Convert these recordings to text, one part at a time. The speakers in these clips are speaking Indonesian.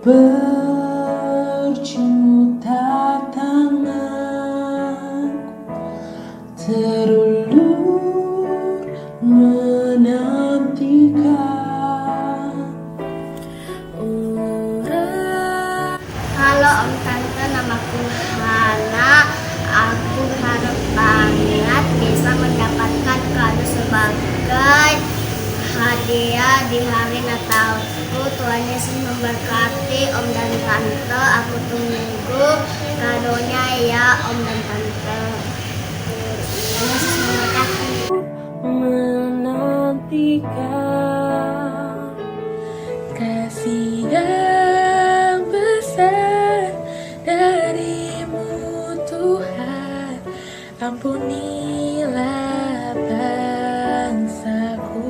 berjuta tangan terulur menantikan. Halo Om Tante, namaku Hana. Aku harap banget bisa mendapatkan kado sebagai hadiah di hari Natalku. Tuhan Yesus memberkati Om dan Tante. Aku tunggu kadonya ya Om dan Tante. Tuhan Yesus memberkati. Menantikan kasih yang besar darimu Tuhan, ampunilah bangsaku.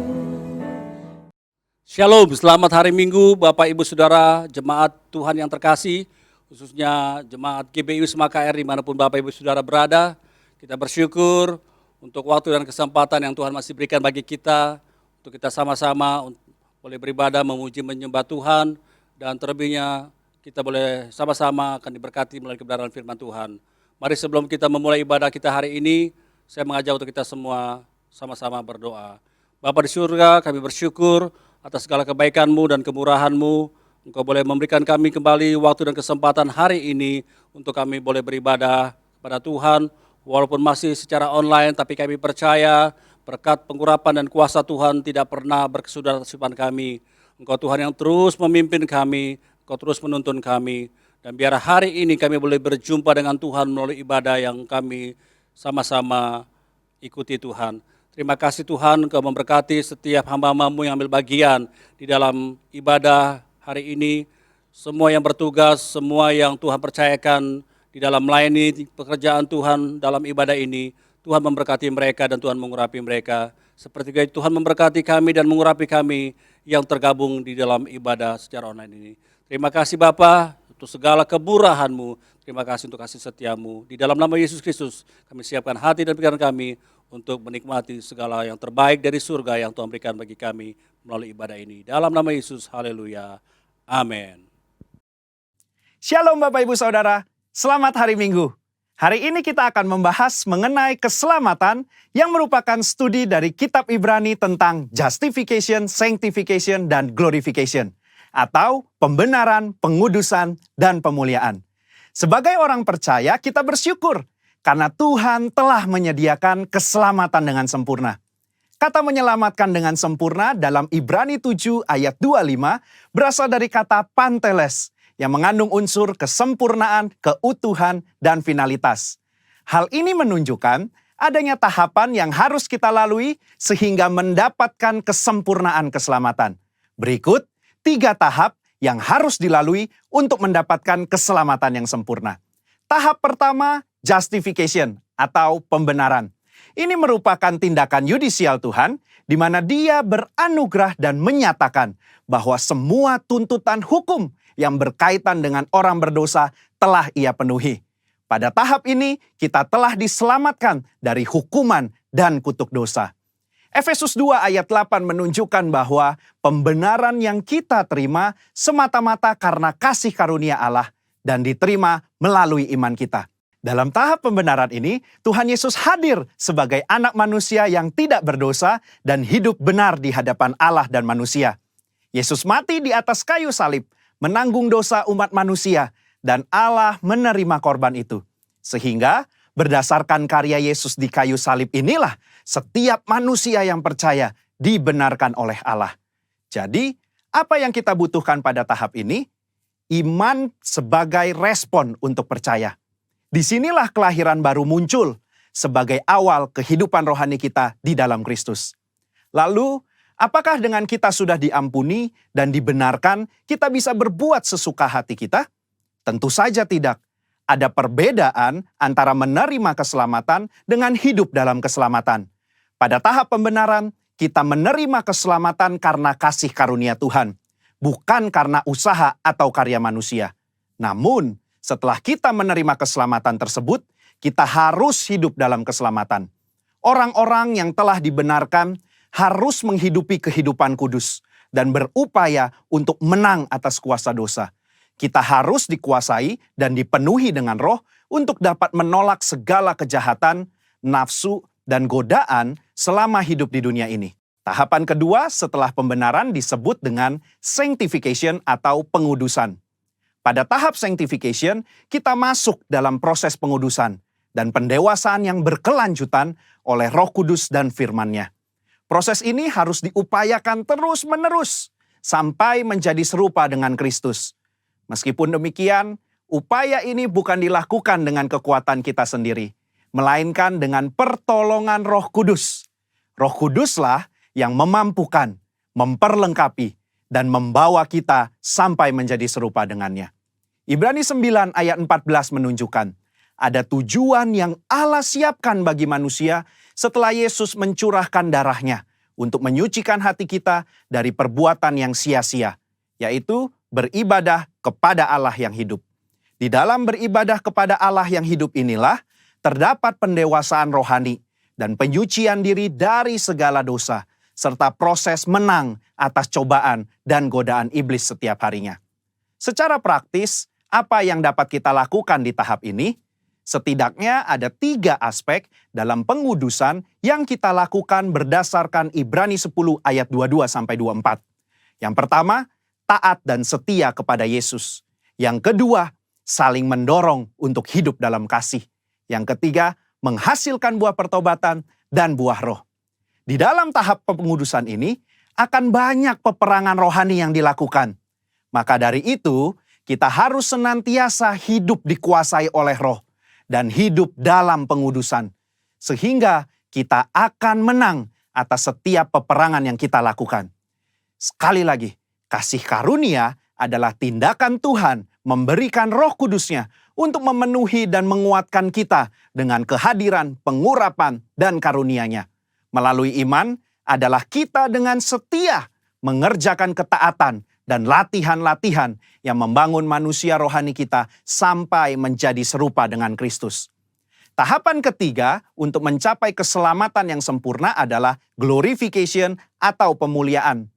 Shalom, selamat hari Minggu Bapak Ibu Saudara, jemaat Tuhan yang terkasih, khususnya jemaat GBI Wisma KR dimanapun Bapak Ibu Saudara berada. Kita bersyukur untuk waktu dan kesempatan yang Tuhan masih berikan bagi kita, untuk kita sama-sama boleh beribadah, memuji, menyembah Tuhan, dan terlebihnya kita boleh sama-sama akan diberkati melalui kebenaran firman Tuhan. Mari sebelum kita memulai ibadah kita hari ini, saya mengajak untuk kita semua sama-sama berdoa. Bapa di surga, kami bersyukur atas segala kebaikan-Mu dan kemurahan-Mu. Engkau boleh memberikan kami kembali waktu dan kesempatan hari ini untuk kami boleh beribadah kepada Tuhan. Walaupun masih secara online, tapi kami percaya berkat pengurapan dan kuasa Tuhan tidak pernah berkesudahan atas kehidupan kami. Engkau Tuhan yang terus memimpin kami, Engkau terus menuntun kami. Dan biar hari ini kami boleh berjumpa dengan Tuhan melalui ibadah yang kami sama-sama ikuti Tuhan. Terima kasih Tuhan, Engkau memberkati setiap hamba-Hamba-Mu yang ambil bagian di dalam ibadah hari ini. Semua yang bertugas, semua yang Tuhan percayakan di dalam melayani pekerjaan Tuhan dalam ibadah ini, Tuhan memberkati mereka dan Tuhan mengurapi mereka. Seperti itu Tuhan memberkati kami dan mengurapi kami yang tergabung di dalam ibadah secara online ini. Terima kasih Bapa untuk segala kemurahan-Mu. Terima kasih untuk kasih setia-Mu. Di dalam nama Yesus Kristus kami siapkan hati dan pikiran kami untuk menikmati segala yang terbaik dari surga yang Tuhan berikan bagi kami melalui ibadah ini. Dalam nama Yesus, haleluya, amin. Shalom Bapak Ibu Saudara, selamat hari Minggu. Hari ini kita akan membahas mengenai keselamatan yang merupakan studi dari kitab Ibrani tentang justification, sanctification, dan glorification. Atau pembenaran, pengudusan, dan pemuliaan. Sebagai orang percaya, kita bersyukur karena Tuhan telah menyediakan keselamatan dengan sempurna. Kata menyelamatkan dengan sempurna dalam Ibrani 7 ayat 25 berasal dari kata panteles yang mengandung unsur kesempurnaan, keutuhan, dan finalitas. Hal ini menunjukkan adanya tahapan yang harus kita lalui sehingga mendapatkan kesempurnaan keselamatan. Berikut 3 tahap yang harus dilalui untuk mendapatkan keselamatan yang sempurna. Tahap pertama, justification atau pembenaran. Ini merupakan tindakan yudisial Tuhan di mana Dia beranugerah dan menyatakan bahwa semua tuntutan hukum yang berkaitan dengan orang berdosa telah Ia penuhi. Pada tahap ini kita telah diselamatkan dari hukuman dan kutuk dosa. Efesus 2 ayat 8 menunjukkan bahwa pembenaran yang kita terima semata-mata karena kasih karunia Allah dan diterima melalui iman kita. Dalam tahap pembenaran ini, Tuhan Yesus hadir sebagai anak manusia yang tidak berdosa dan hidup benar di hadapan Allah dan manusia. Yesus mati di atas kayu salib, menanggung dosa umat manusia, dan Allah menerima korban itu. Sehingga berdasarkan karya Yesus di kayu salib inilah setiap manusia yang percaya dibenarkan oleh Allah. Jadi, apa yang kita butuhkan pada tahap ini? Iman sebagai respon untuk percaya. Disinilah kelahiran baru muncul sebagai awal kehidupan rohani kita di dalam Kristus. Lalu, apakah dengan kita sudah diampuni dan dibenarkan, kita bisa berbuat sesuka hati kita? Tentu saja tidak. Ada perbedaan antara menerima keselamatan dengan hidup dalam keselamatan. Pada tahap pembenaran, kita menerima keselamatan karena kasih karunia Tuhan, bukan karena usaha atau karya manusia. Namun, setelah kita menerima keselamatan tersebut, kita harus hidup dalam keselamatan. Orang-orang yang telah dibenarkan harus menghidupi kehidupan kudus dan berupaya untuk menang atas kuasa dosa. kita harus dikuasai dan dipenuhi dengan Roh untuk dapat menolak segala kejahatan, nafsu, dan godaan selama hidup di dunia ini. Tahapan kedua setelah pembenaran disebut dengan sanctification atau pengudusan. Pada tahap sanctification, kita masuk dalam proses pengudusan dan pendewasaan yang berkelanjutan oleh Roh Kudus dan firman-Nya. Proses ini harus diupayakan terus-menerus sampai menjadi serupa dengan Kristus. Meskipun demikian, upaya ini bukan dilakukan dengan kekuatan kita sendiri, melainkan dengan pertolongan Roh Kudus. Roh Kuduslah yang memampukan, memperlengkapi, dan membawa kita sampai menjadi serupa dengannya. Ibrani 9 ayat 14 menunjukkan, ada tujuan yang Allah siapkan bagi manusia setelah Yesus mencurahkan darahnya untuk menyucikan hati kita dari perbuatan yang sia-sia, yaitu beribadah kepada Allah yang hidup. Di dalam beribadah kepada Allah yang hidup inilah terdapat pendewasaan rohani dan penyucian diri dari segala dosa, serta proses menang atas cobaan dan godaan iblis setiap harinya. Secara praktis, apa yang dapat kita lakukan di tahap ini? Setidaknya ada 3 aspek dalam pengudusan yang kita lakukan berdasarkan Ibrani 10 ayat 22-24. Yang pertama, taat dan setia kepada Yesus. Yang kedua, saling mendorong untuk hidup dalam kasih. Yang ketiga, menghasilkan buah pertobatan dan buah roh. Di dalam tahap pengudusan ini, akan banyak peperangan rohani yang dilakukan. Maka dari itu, kita harus senantiasa hidup dikuasai oleh Roh dan hidup dalam pengudusan, sehingga kita akan menang atas setiap peperangan yang kita lakukan. Sekali lagi, kasih karunia adalah tindakan Tuhan memberikan Roh Kudus-Nya untuk memenuhi dan menguatkan kita dengan kehadiran, pengurapan, dan karunia-Nya. Melalui iman adalah kita dengan setia mengerjakan ketaatan dan latihan-latihan yang membangun manusia rohani kita sampai menjadi serupa dengan Kristus. Tahapan ketiga untuk mencapai keselamatan yang sempurna adalah glorification atau pemuliaan.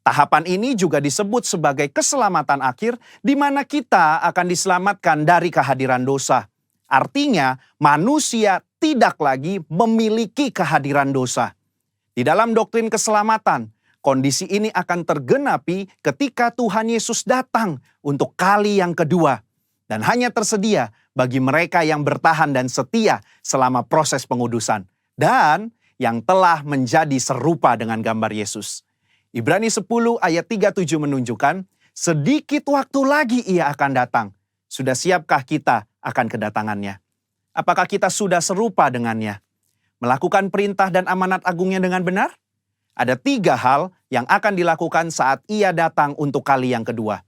Tahapan ini juga disebut sebagai keselamatan akhir, di mana kita akan diselamatkan dari kehadiran dosa. Artinya, manusia tidak lagi memiliki kehadiran dosa. Di dalam doktrin keselamatan, kondisi ini akan tergenapi ketika Tuhan Yesus datang untuk kali yang kedua. Dan hanya tersedia bagi mereka yang bertahan dan setia selama proses pengudusan. Dan yang telah menjadi serupa dengan gambar Yesus. Ibrani 10 ayat 37 menunjukkan, sedikit waktu lagi ia akan datang. Sudah siapkah kita akan kedatangannya? Apakah kita sudah serupa dengannya? Melakukan perintah dan amanat agungnya dengan benar? Ada 3 hal yang akan dilakukan saat ia datang untuk kali yang kedua.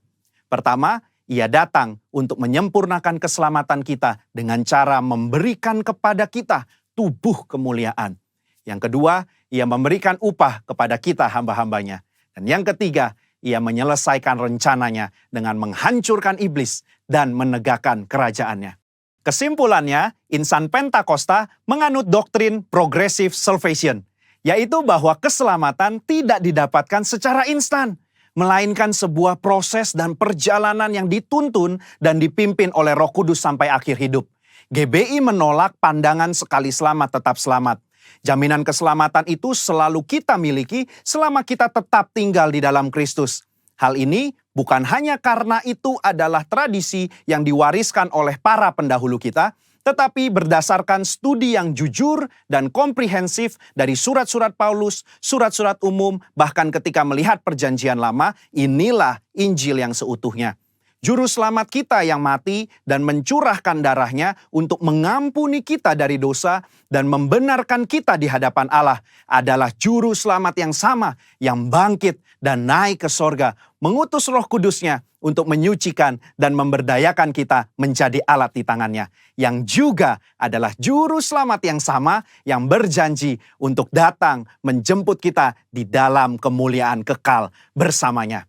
Pertama, ia datang untuk menyempurnakan keselamatan kita dengan cara memberikan kepada kita tubuh kemuliaan. Yang kedua, ia memberikan upah kepada kita hamba-hambanya. Dan yang ketiga, ia menyelesaikan rencananya dengan menghancurkan iblis dan menegakkan kerajaannya. Kesimpulannya, insan Pentakosta menganut doktrin progressive salvation, yaitu bahwa keselamatan tidak didapatkan secara instan, melainkan sebuah proses dan perjalanan yang dituntun dan dipimpin oleh Roh Kudus sampai akhir hidup. GBI menolak pandangan sekali selamat tetap selamat. Jaminan keselamatan itu selalu kita miliki selama kita tetap tinggal di dalam Kristus. Hal ini bukan hanya karena itu adalah tradisi yang diwariskan oleh para pendahulu kita, tetapi berdasarkan studi yang jujur dan komprehensif dari surat-surat Paulus, surat-surat umum, bahkan ketika melihat perjanjian lama, inilah Injil yang seutuhnya. Juru selamat kita yang mati dan mencurahkan darahnya untuk mengampuni kita dari dosa dan membenarkan kita di hadapan Allah adalah juru selamat yang sama yang bangkit dan naik ke sorga, mengutus Roh Kudus-Nya untuk menyucikan dan memberdayakan kita menjadi alat di tangannya, yang juga adalah juru selamat yang sama yang berjanji untuk datang menjemput kita di dalam kemuliaan kekal bersamanya.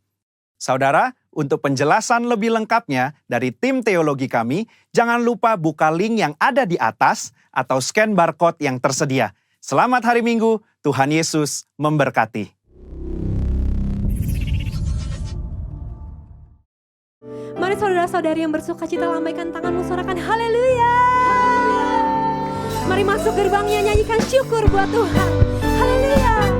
Saudara, untuk penjelasan lebih lengkapnya dari tim teologi kami, jangan lupa buka link yang ada di atas atau scan barcode yang tersedia. Selamat hari Minggu, Tuhan Yesus memberkati. Mari Mari saudara-saudari yang bersuka cita lambaikan tanganmu, sorakan haleluya. Mari masuk gerbangnya, nyanyikan syukur buat Tuhan. Haleluya.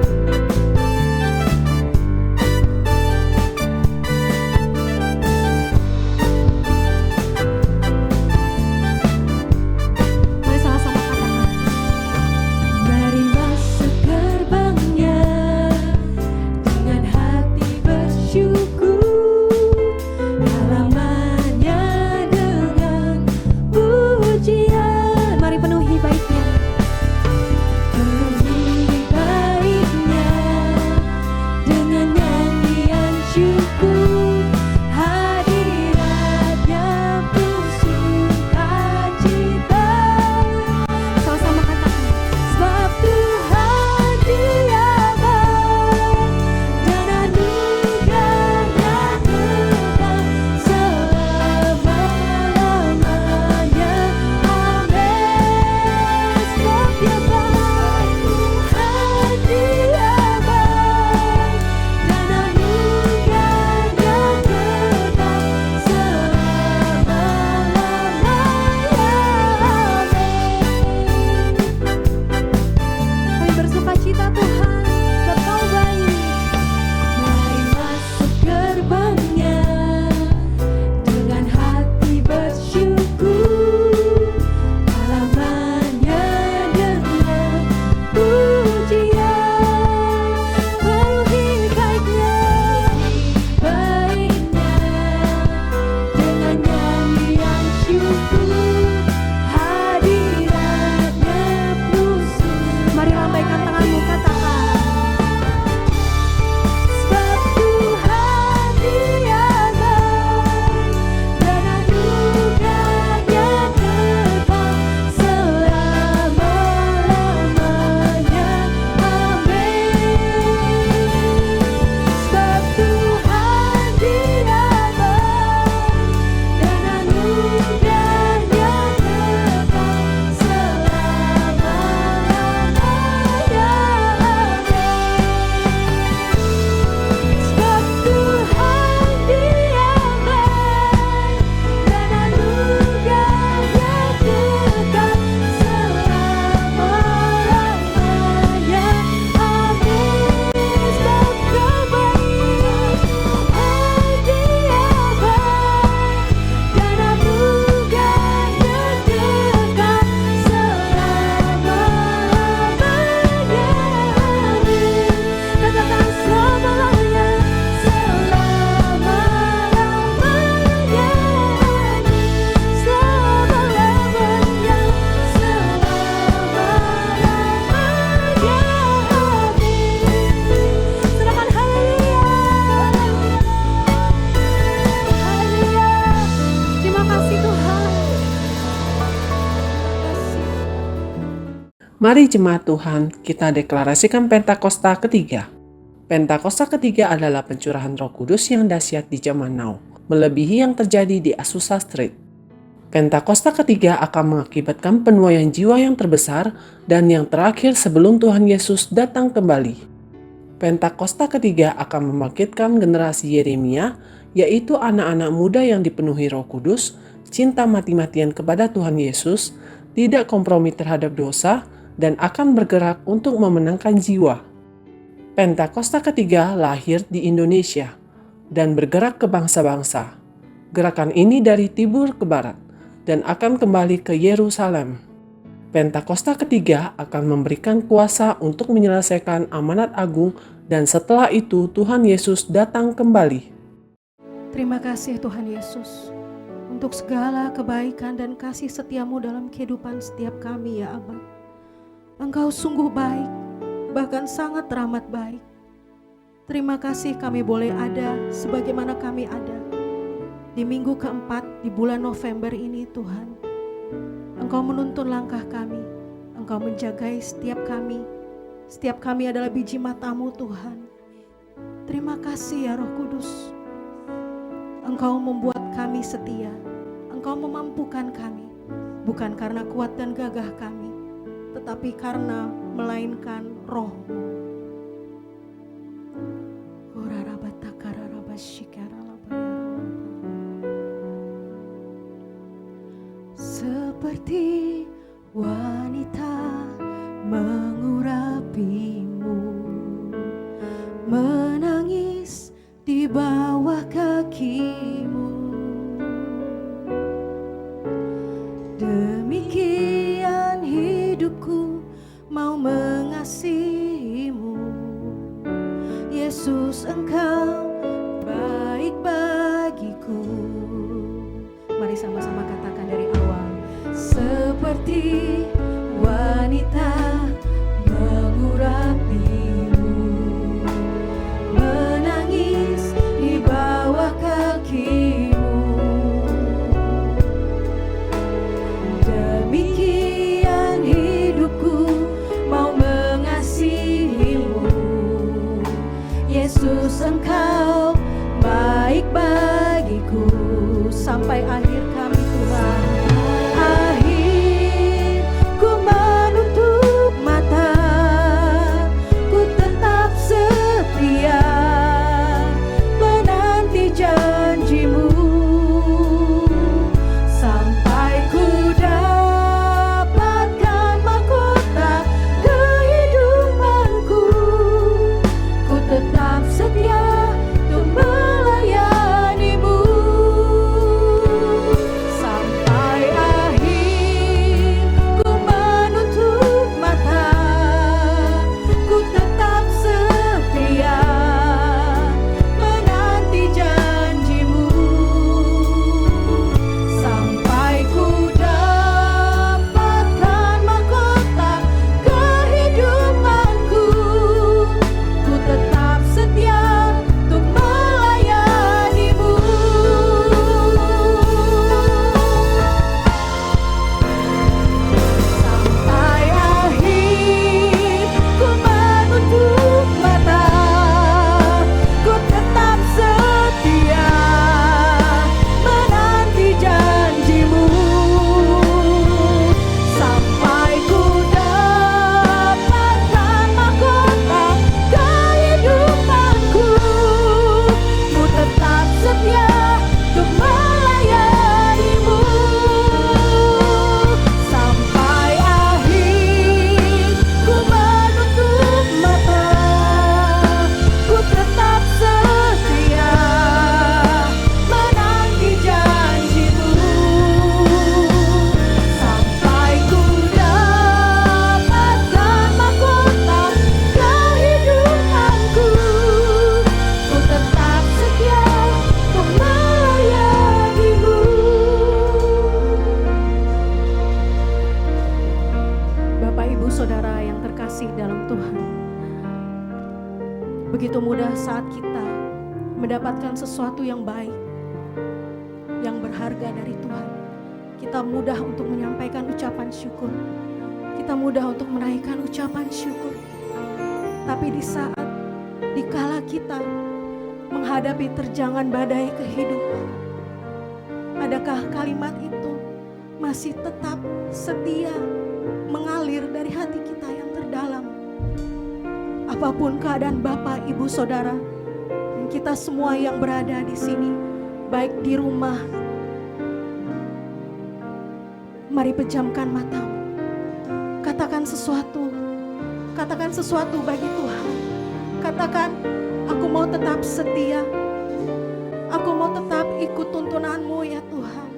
Mari sama-sama katakan. Mari masuk gerbangnya dengan hati bersyukur. Halamannya dengan pujian. Mari penuhi baitnya. Penuhi baitnya dengan nyanyian syukur. Hadiratnya penuh sukacita. Sama-sama katakan. Sebab Tuhan Dia baik dan anugerahnya kekal selama-lamanya. Amin. Sebab Dia baik, Tuhan Dia baik dan anugerahnya kekal selama-lamanya. Kami bersuka cita Tuhan, sebab Kau baik. Mari masuk gerbangnya dengan hati bersyukur. Halamannya dengan pujian. Penuhi baitnya dengan nyanyian syukur. Hadiratnya penuh. Mari lambaikan tanganmu, katakan. Sebab Tuhan Dia baik dan anugerahnya kekal selama-lamanya. Amin. Sebab Tuhan Dia baik dan anugerahnya kekal selama-lamanya. Sebab Tuhan Dia baik dan anugerahnya kekal selama-lamanya. Amin. Sebab Kau baik, Tuhan Dia baik dan anugerahnya kekal selama-lamanya. Amin. Katakan selamanya, selama-lamanya. Selama-lamanya, selama-lamanya. Amin. Serahkan haleluya. Haleluya. Terima kasih Tuhan. Mari jemaat Tuhan, kita deklarasikan Pentakosta ketiga. Pentakosta ketiga adalah pencurahan Roh Kudus yang dahsyat di zaman now, melebihi yang terjadi di Azusa Street. Pentakosta ketiga akan mengakibatkan penuaian jiwa yang terbesar dan yang terakhir sebelum Tuhan Yesus datang kembali. Pentakosta ketiga akan membangkitkan generasi Yeremia, yaitu anak-anak muda yang dipenuhi Roh Kudus, cinta mati-matian kepada Tuhan Yesus, tidak kompromi terhadap dosa, dan akan bergerak untuk memenangkan jiwa. Pentakosta ketiga lahir di Indonesia dan bergerak ke bangsa-bangsa. Gerakan ini dari timur ke barat dan akan kembali ke Yerusalem. Pentakosta ketiga akan memberikan kuasa untuk menyelesaikan amanat agung dan setelah itu Tuhan Yesus datang kembali. Terima kasih Tuhan Yesus untuk segala kebaikan dan kasih setiamu dalam kehidupan setiap kami ya Abba. Engkau sungguh baik, bahkan sangat teramat baik. Terima kasih kami boleh ada sebagaimana kami ada di minggu keempat di bulan November ini Tuhan. Engkau menuntun langkah kami, Engkau menjagai setiap kami. Setiap kami adalah biji matamu Tuhan. Terima kasih ya Roh Kudus. Engkau membuat kami setia, Engkau memampukan kami, bukan karena kuat dan gagah kami, tetapi karena melainkan Roh-Mu. mengurapimu, menangis di bawah kakimu. Demikian hidupku mau mengasihimu, Yesus, Engkau baik bagiku. Mari sama-sama katakan dari awal. Seperti wanita mengurapimu, menangis di bawah kakimu. Demikian hidupku mau mengasihimu, Yesus, Engkau baik bagiku. Sampai akhir kami Tuhan. Akhir ku menutup mata, ku tetap setia menanti janjimu, sampai ku dapatkan mahkota kehidupanku. Ku tetap setia untuk melayanimu, sampai akhir ku menutup mata, ku tetap setia menanti janjimu, sampai ku dapatkan mahkota kehidupanku. Ku tetap setia untuk melayanimu, sampai akhir ku menutup mata, ku tetap setia menanti janjimu, sampai ku dapatkan mahkota kehidupanku. Ku tetap setia untuk melayanimu, sampai akhir ku menutup mata, ku tetap setia menanti janjimu, sampai ku dapatkan mahkota kehidupanku. Ku tetap setia untuk melayanimu. Bapak, Ibu, Saudara yang terkasih dalam Tuhan, begitu mudah saat kita mendapatkan sesuatu yang baik, yang berharga dari Tuhan. Kita mudah untuk menyampaikan ucapan syukur. Kita mudah untuk menaikkan ucapan syukur. Tapi di saat, dikala kita menghadapi terjangan badai kehidupan, adakah kalimat itu masih tetap setia mengalir dari hati kita yang terdalam? Apapun keadaan Bapak, Ibu, Saudara, dan kita semua yang berada di sini, baik di rumah, mari pejamkan matamu. Katakan sesuatu bagi Tuhan. Katakan, aku mau tetap setia. Aku mau tetap ikut tuntunanmu ya Tuhan.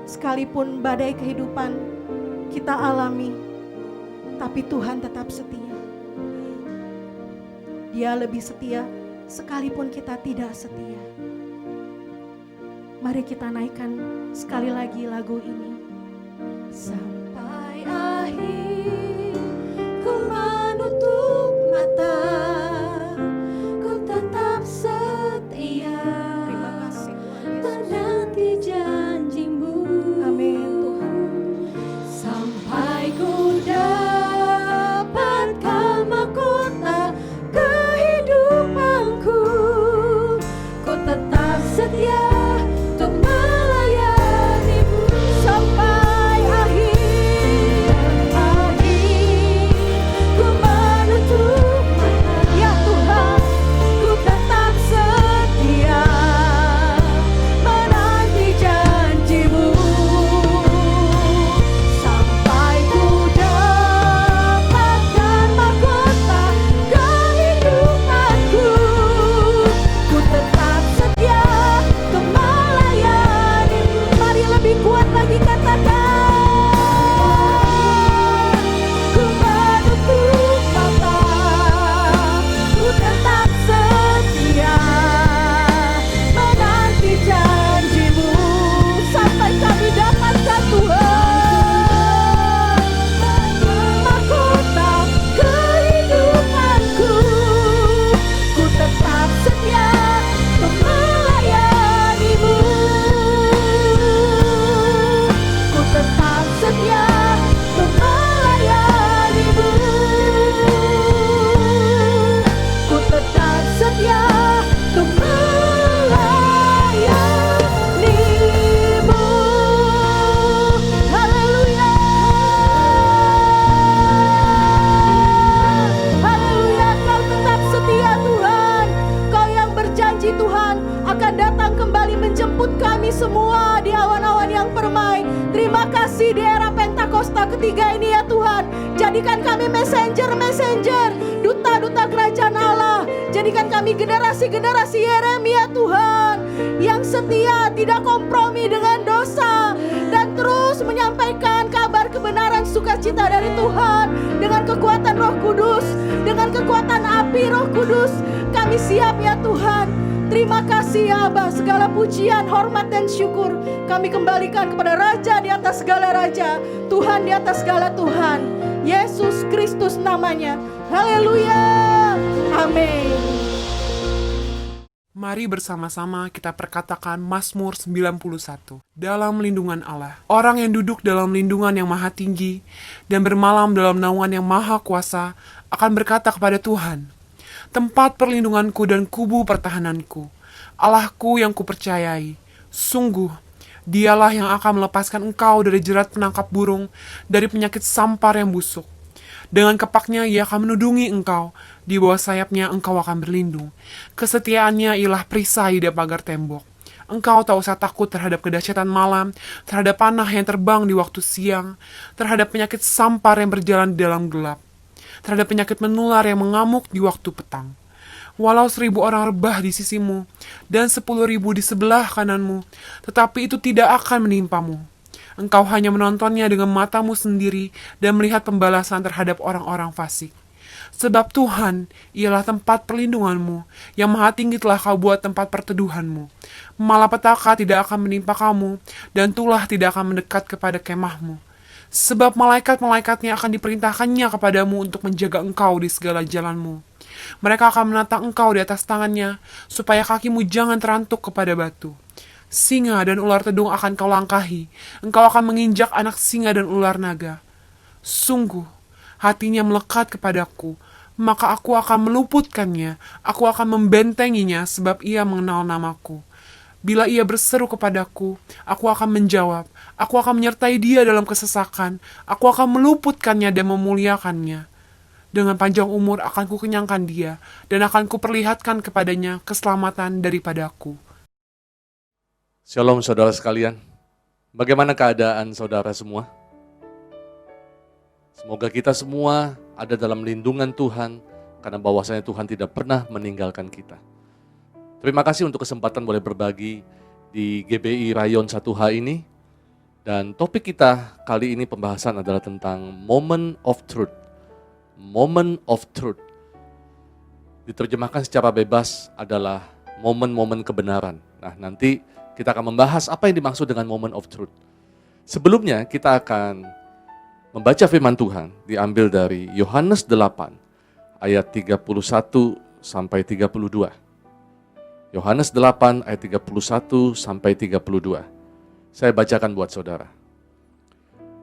Sekalipun badai kehidupan kita alami, tapi Tuhan tetap setia. Dia lebih setia sekalipun kita tidak setia. Mari kita naikkan sekali lagi lagu ini. Sampai akhir ku menutup mata, ku tetap setia. Terima kasih Tuhan Yesus. Menanti janjimu. Amin Tuhan. Sampai ku dapatkan mahkota kehidupanku, ku tetap setia untuk melayanimu, sampai akhir ketiga ini ya Tuhan. Jadikan kami messenger, duta-duta kerajaan Allah. Jadikan kami generasi-generasi Yeremia Tuhan, yang setia, tidak kompromi dengan dosa, dan terus menyampaikan kabar kebenaran sukacita dari Tuhan dengan kekuatan Roh Kudus, dengan kekuatan api Roh Kudus. Kami siap ya Tuhan. Terima kasih ya Aba, segala pujian, hormat dan syukur kami kembalikan kepada Raja di atas segala Raja, Tuhan di atas segala Tuhan, Yesus Kristus namanya. Haleluya, amin. Mari bersama-sama kita perkatakan Mazmur 91. Dalam lindungan Allah. Orang yang duduk dalam lindungan yang maha tinggi dan bermalam dalam naungan yang maha kuasa akan berkata kepada Tuhan, tempat perlindunganku dan kubu pertahananku, Allahku yang kupercayai. Sungguh, dialah yang akan melepaskan engkau dari jerat penangkap burung, dari penyakit sampar yang busuk. Dengan kepaknya ia akan menudungi engkau, di bawah sayapnya engkau akan berlindung. Kesetiaannya ialah perisai di pagar tembok. Engkau tak usah takut terhadap kedahsyatan malam, terhadap panah yang terbang di waktu siang, terhadap penyakit sampar yang berjalan di dalam gelap, terhadap penyakit menular yang mengamuk di waktu petang. Walau 1.000 orang rebah di sisimu, dan 10.000 di sebelah kananmu, tetapi itu tidak akan menimpamu. Engkau hanya menontonnya dengan matamu sendiri, dan melihat pembalasan terhadap orang-orang fasik. Sebab Tuhan ialah tempat perlindunganmu, yang maha tinggi telah kau buat tempat perteduhanmu. Malapetaka tidak akan menimpa kamu, dan tulah tidak akan mendekat kepada kemahmu. Sebab malaikat-malaikatnya akan diperintahkannya kepadamu untuk menjaga engkau di segala jalanmu. Mereka akan menatang engkau di atas tangannya, supaya kakimu jangan terantuk kepada batu. Singa dan ular tedung akan kau langkahi, engkau akan menginjak anak singa dan ular naga. Sungguh, hatinya melekat kepadaku, maka aku akan meluputkannya, aku akan membentenginya sebab ia mengenal namaku. Bila ia berseru kepadaku, aku akan menjawab. Aku akan menyertai dia dalam kesesakan. Aku akan meluputkannya dan memuliakannya. Dengan panjang umur akan kukenyangkan dia, dan akan kuperlihatkan kepadanya keselamatan daripadaku. Shalom saudara sekalian. Bagaimana keadaan saudara semua? Semoga kita semua ada dalam lindungan Tuhan, karena bahwasanya Tuhan tidak pernah meninggalkan kita. Terima kasih untuk kesempatan boleh berbagi di GBI Rayon 1H ini. Dan topik kita kali ini pembahasan adalah tentang Moment of Truth. Moment of Truth. Diterjemahkan secara bebas adalah momen-momen kebenaran. Nah, nanti kita akan membahas apa yang dimaksud dengan Moment of Truth. Sebelumnya kita akan membaca firman Tuhan diambil dari Yohanes 8 ayat 31 sampai 32. Yohanes 8 ayat 31 sampai 32. Saya bacakan buat saudara.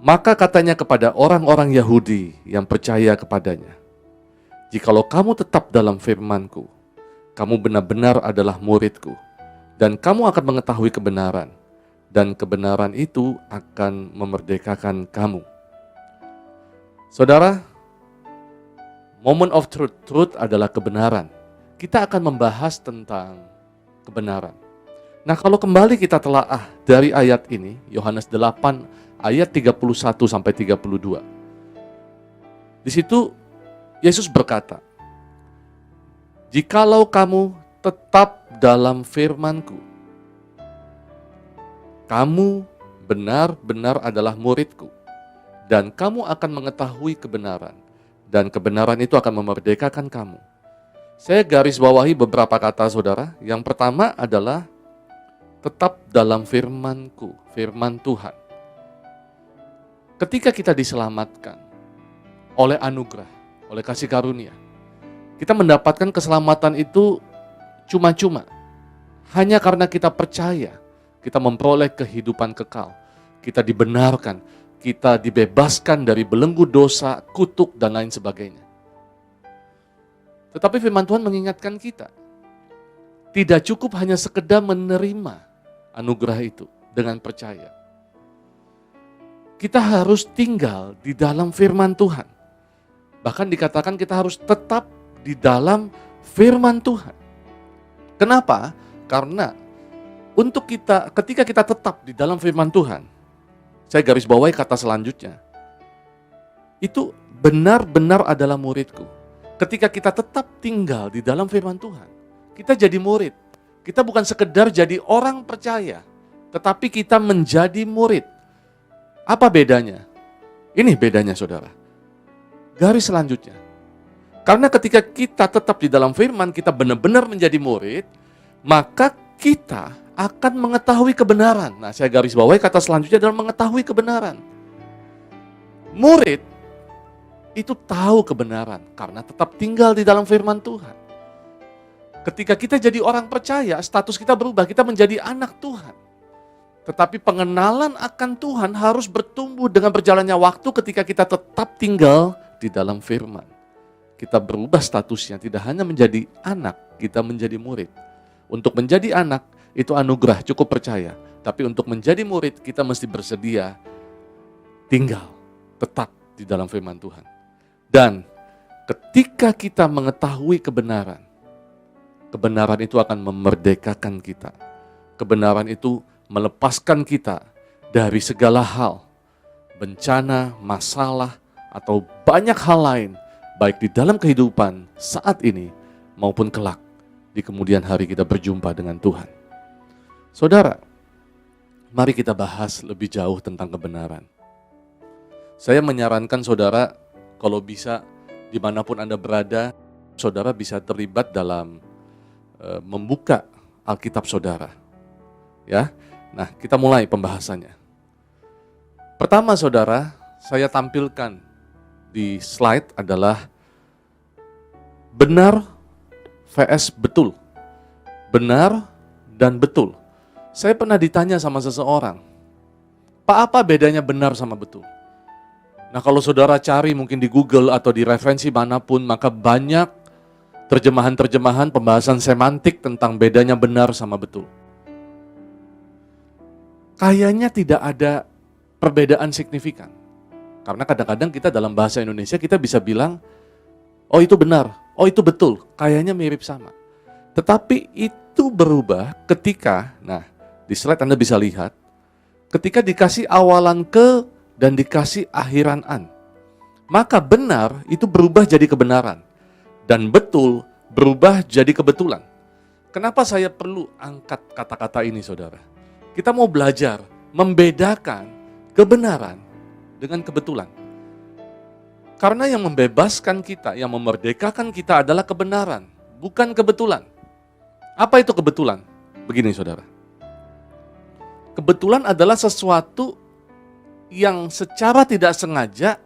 Maka katanya kepada orang-orang Yahudi yang percaya kepadanya, jikalau kamu tetap dalam firman-Ku, kamu benar-benar adalah murid-Ku, dan kamu akan mengetahui kebenaran, dan kebenaran itu akan memerdekakan kamu. Saudara, moment of truth, truth adalah kebenaran. Kita akan membahas tentang kebenaran. Nah, kalau kembali kita telaah dari ayat ini, Yohanes 8 ayat 31 sampai 32. Di situ Yesus berkata, jikalau kamu tetap dalam firman-Ku, kamu benar-benar adalah murid-Ku, dan kamu akan mengetahui kebenaran, dan kebenaran itu akan memerdekakan kamu. Saya garis bawahi beberapa kata saudara. Yang pertama adalah tetap dalam firman-Ku, firman Tuhan. Ketika kita diselamatkan oleh anugerah, oleh kasih karunia, kita mendapatkan keselamatan itu cuma-cuma. Hanya karena kita percaya, kita memperoleh kehidupan kekal. Kita dibenarkan, kita dibebaskan dari belenggu dosa, kutuk, dan lain sebagainya. Tetapi firman Tuhan mengingatkan kita, tidak cukup hanya sekedar menerima anugerah itu dengan percaya. Kita harus tinggal di dalam firman Tuhan. Bahkan dikatakan kita harus tetap di dalam firman Tuhan. Kenapa? Karena ketika kita tetap di dalam firman Tuhan, saya garis bawahi kata selanjutnya, itu benar-benar adalah muridku. Ketika kita tetap tinggal di dalam firman Tuhan, kita jadi murid. Kita bukan sekedar jadi orang percaya, tetapi kita menjadi murid. Apa bedanya? Ini bedanya, saudara. Garis selanjutnya. Karena ketika kita tetap di dalam firman, kita benar-benar menjadi murid, maka kita akan mengetahui kebenaran. Nah, saya garis bawahi kata selanjutnya adalah mengetahui kebenaran. Murid itu tahu kebenaran karena tetap tinggal di dalam firman Tuhan. Ketika kita jadi orang percaya, status kita berubah, kita menjadi anak Tuhan. Tetapi pengenalan akan Tuhan harus bertumbuh dengan berjalannya waktu ketika kita tetap tinggal di dalam firman. Kita berubah statusnya, tidak hanya menjadi anak, kita menjadi murid. Untuk menjadi anak, itu anugerah, cukup percaya. Tapi untuk menjadi murid, kita mesti bersedia tinggal, tetap di dalam firman Tuhan. Dan ketika kita mengetahui kebenaran, kebenaran itu akan memerdekakan kita. Kebenaran itu melepaskan kita dari segala hal, bencana, masalah, atau banyak hal lain, baik di dalam kehidupan saat ini maupun kelak di kemudian hari kita berjumpa dengan Tuhan. Saudara, mari kita bahas lebih jauh tentang kebenaran. Saya menyarankan saudara, kalau bisa dimanapun Anda berada, saudara bisa terlibat dalam membuka Alkitab saudara. Ya, nah kita mulai pembahasannya. Pertama saudara, saya tampilkan di slide adalah benar vs betul. Benar dan betul. Saya pernah ditanya sama seseorang, Pak, apa bedanya benar sama betul? Nah, kalau saudara cari mungkin di Google atau di referensi manapun, maka banyak terjemahan-terjemahan pembahasan semantik tentang bedanya benar sama betul. Kayaknya tidak ada perbedaan signifikan. Karena kadang-kadang kita dalam bahasa Indonesia kita bisa bilang, oh itu benar, oh itu betul, kayaknya mirip sama. Tetapi itu berubah ketika, nah di slide Anda bisa lihat, ketika dikasih awalan ke dan dikasih akhiran an. Maka benar itu berubah jadi kebenaran. Dan betul berubah jadi kebetulan. Kenapa saya perlu angkat kata-kata ini saudara? Kita mau belajar membedakan kebenaran dengan kebetulan. Karena yang membebaskan kita, yang memerdekakan kita adalah kebenaran, bukan kebetulan. Apa itu kebetulan? Begini saudara. Kebetulan adalah sesuatu yang secara tidak sengaja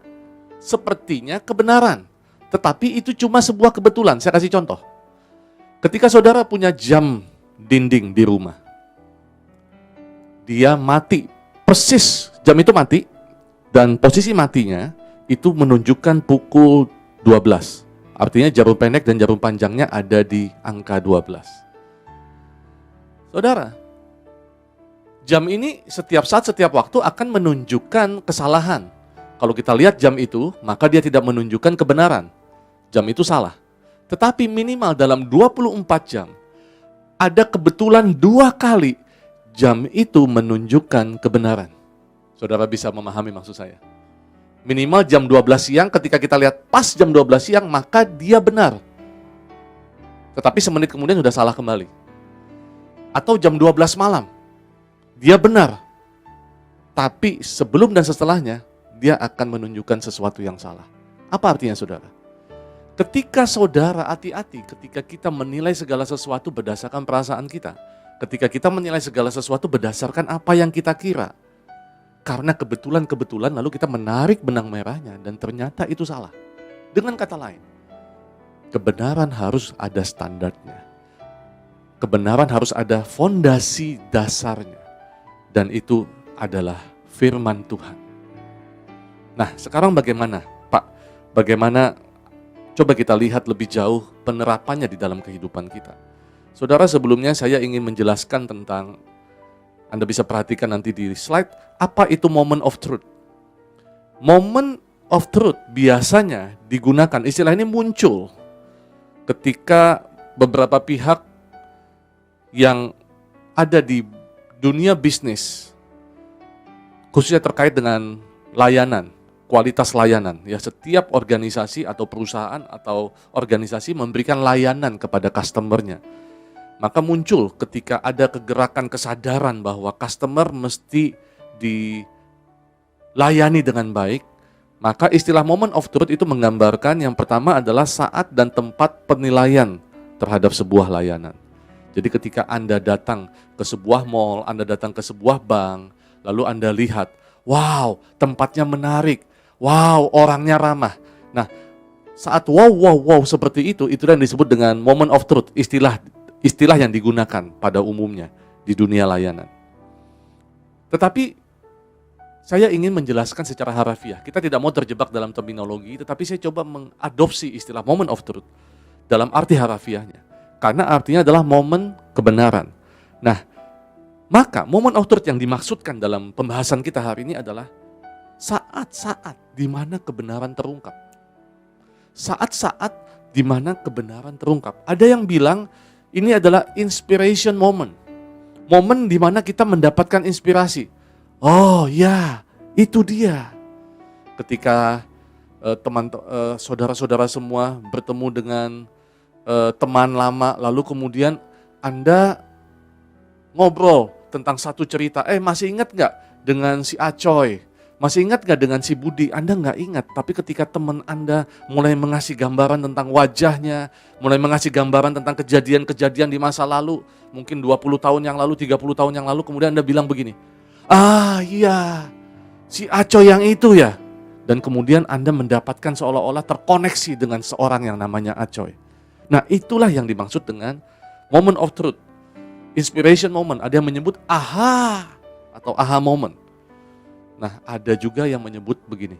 sepertinya kebenaran. Tetapi itu cuma sebuah kebetulan. Saya kasih contoh. Ketika saudara punya jam dinding di rumah, dia mati, persis jam itu mati, dan posisi matinya itu menunjukkan pukul 12. Artinya jarum pendek dan jarum panjangnya ada di angka 12. Saudara, jam ini setiap saat, setiap waktu akan menunjukkan kesalahan. Kalau kita lihat jam itu, maka dia tidak menunjukkan kebenaran. Jam itu salah. Tetapi minimal dalam 24 jam, ada kebetulan 2 kali jam itu menunjukkan kebenaran. Saudara bisa memahami maksud saya? Minimal jam 12 siang, ketika kita lihat pas jam 12 siang, maka dia benar. Tetapi semenit kemudian sudah salah kembali. Atau jam 12 malam, dia benar. Tapi sebelum dan setelahnya, dia akan menunjukkan sesuatu yang salah. Apa artinya saudara? Ketika saudara hati-hati, ketika kita menilai segala sesuatu berdasarkan perasaan kita, ketika kita menilai segala sesuatu berdasarkan apa yang kita kira, karena kebetulan-kebetulan lalu kita menarik benang merahnya dan ternyata itu salah. Dengan kata lain, kebenaran harus ada standarnya. Kebenaran harus ada fondasi dasarnya. Dan itu adalah firman Tuhan. Nah, sekarang bagaimana, Pak? Bagaimana, coba kita lihat lebih jauh penerapannya di dalam kehidupan kita. Saudara, sebelumnya saya ingin menjelaskan tentang, Anda bisa perhatikan nanti di slide, apa itu moment of truth. Moment of truth biasanya digunakan, istilah ini muncul ketika beberapa pihak yang ada di dunia bisnis, khususnya terkait dengan layanan, kualitas layanan. Ya, setiap organisasi atau perusahaan atau organisasi memberikan layanan kepada customer-nya. Maka muncul ketika ada kegerakan kesadaran bahwa customer mesti dilayani dengan baik, maka istilah moment of truth itu menggambarkan yang pertama adalah saat dan tempat penilaian terhadap sebuah layanan. Jadi ketika Anda datang ke sebuah mall, Anda datang ke sebuah bank, lalu Anda lihat, wow, tempatnya menarik, wow, orangnya ramah. Nah, saat wow seperti itu, itulah yang disebut dengan moment of truth, istilah yang digunakan pada umumnya di dunia layanan. Tetapi saya ingin menjelaskan secara harafiah. Kita tidak mau terjebak dalam terminologi, tetapi saya coba mengadopsi istilah moment of truth dalam arti harafiahnya. Karena artinya adalah momen kebenaran. Nah, maka moment of truth yang dimaksudkan dalam pembahasan kita hari ini adalah saat-saat di mana kebenaran terungkap. Saat-saat di mana kebenaran terungkap. Ada yang bilang ini adalah inspiration moment. Momen di mana kita mendapatkan inspirasi. Oh ya, itu dia. Ketika saudara-saudara semua bertemu dengan teman lama, lalu kemudian Anda ngobrol tentang satu cerita. Masih ingat nggak dengan si Acoy? Masih ingat nggak dengan si Budi? Anda nggak ingat, tapi ketika teman Anda mulai mengasih gambaran tentang wajahnya, mulai mengasih gambaran tentang kejadian-kejadian di masa lalu, mungkin 20 tahun yang lalu, 30 tahun yang lalu, kemudian Anda bilang begini, ah iya, si Acoy yang itu ya. Dan kemudian Anda mendapatkan seolah-olah terkoneksi dengan seorang yang namanya Acoy. Nah, itulah yang dimaksud dengan moment of truth. Inspiration moment, ada yang menyebut aha atau aha moment. Nah, ada juga yang menyebut begini,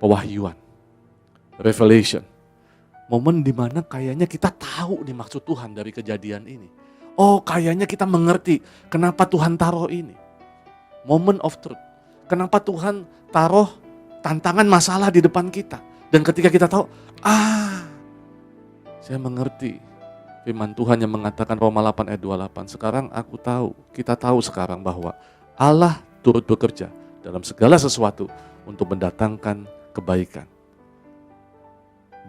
pewahyuan, revelation. Momen di mana kayaknya kita tahu nih maksud Tuhan dari kejadian ini. Oh, kayaknya kita mengerti kenapa Tuhan taruh ini. Moment of truth. Kenapa Tuhan taruh tantangan masalah di depan kita. Dan ketika kita tahu, saya mengerti firman Tuhan yang mengatakan Roma 8 ayat 28. Sekarang aku tahu, kita tahu sekarang bahwa Allah turut bekerja dalam segala sesuatu untuk mendatangkan kebaikan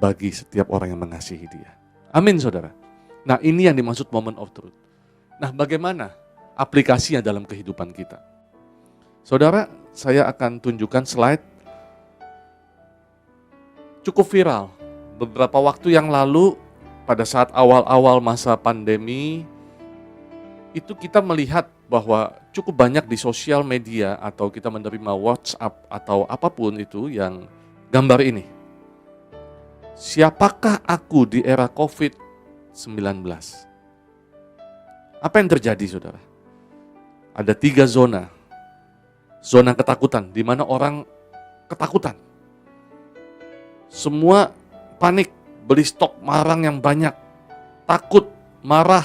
bagi setiap orang yang mengasihi Dia. Amin, saudara. Nah, ini yang dimaksud moment of truth. Nah, bagaimana aplikasinya dalam kehidupan kita? Saudara, saya akan tunjukkan slide cukup viral. Beberapa waktu yang lalu, pada saat awal-awal masa pandemi, itu kita melihat bahwa cukup banyak di sosial media atau kita menerima WhatsApp atau apapun itu yang gambar ini. Siapakah aku di era COVID-19? Apa yang terjadi, saudara? Ada 3 zona. Zona ketakutan, di mana orang ketakutan. Semua panik, beli stok barang yang banyak, takut, marah,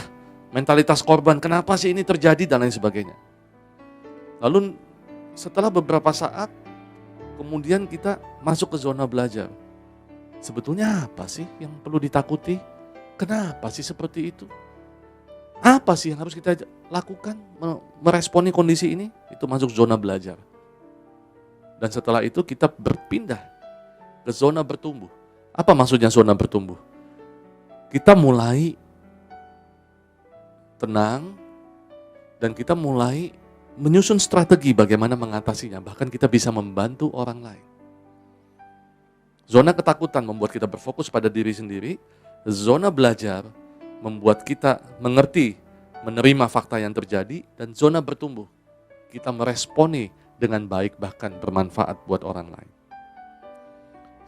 mentalitas korban, kenapa sih ini terjadi dan lain sebagainya. Lalu setelah beberapa saat, kemudian kita masuk ke zona belajar. Sebetulnya apa sih yang perlu ditakuti? Kenapa sih seperti itu? Apa sih yang harus kita lakukan meresponi kondisi ini? Itu masuk zona belajar. Dan setelah itu kita berpindah ke zona bertumbuh. Apa maksudnya zona bertumbuh? Kita mulai tenang dan kita mulai menyusun strategi bagaimana mengatasinya. Bahkan kita bisa membantu orang lain. Zona ketakutan membuat kita berfokus pada diri sendiri. Zona belajar membuat kita mengerti, menerima fakta yang terjadi. Dan zona bertumbuh, kita meresponi dengan baik bahkan bermanfaat buat orang lain.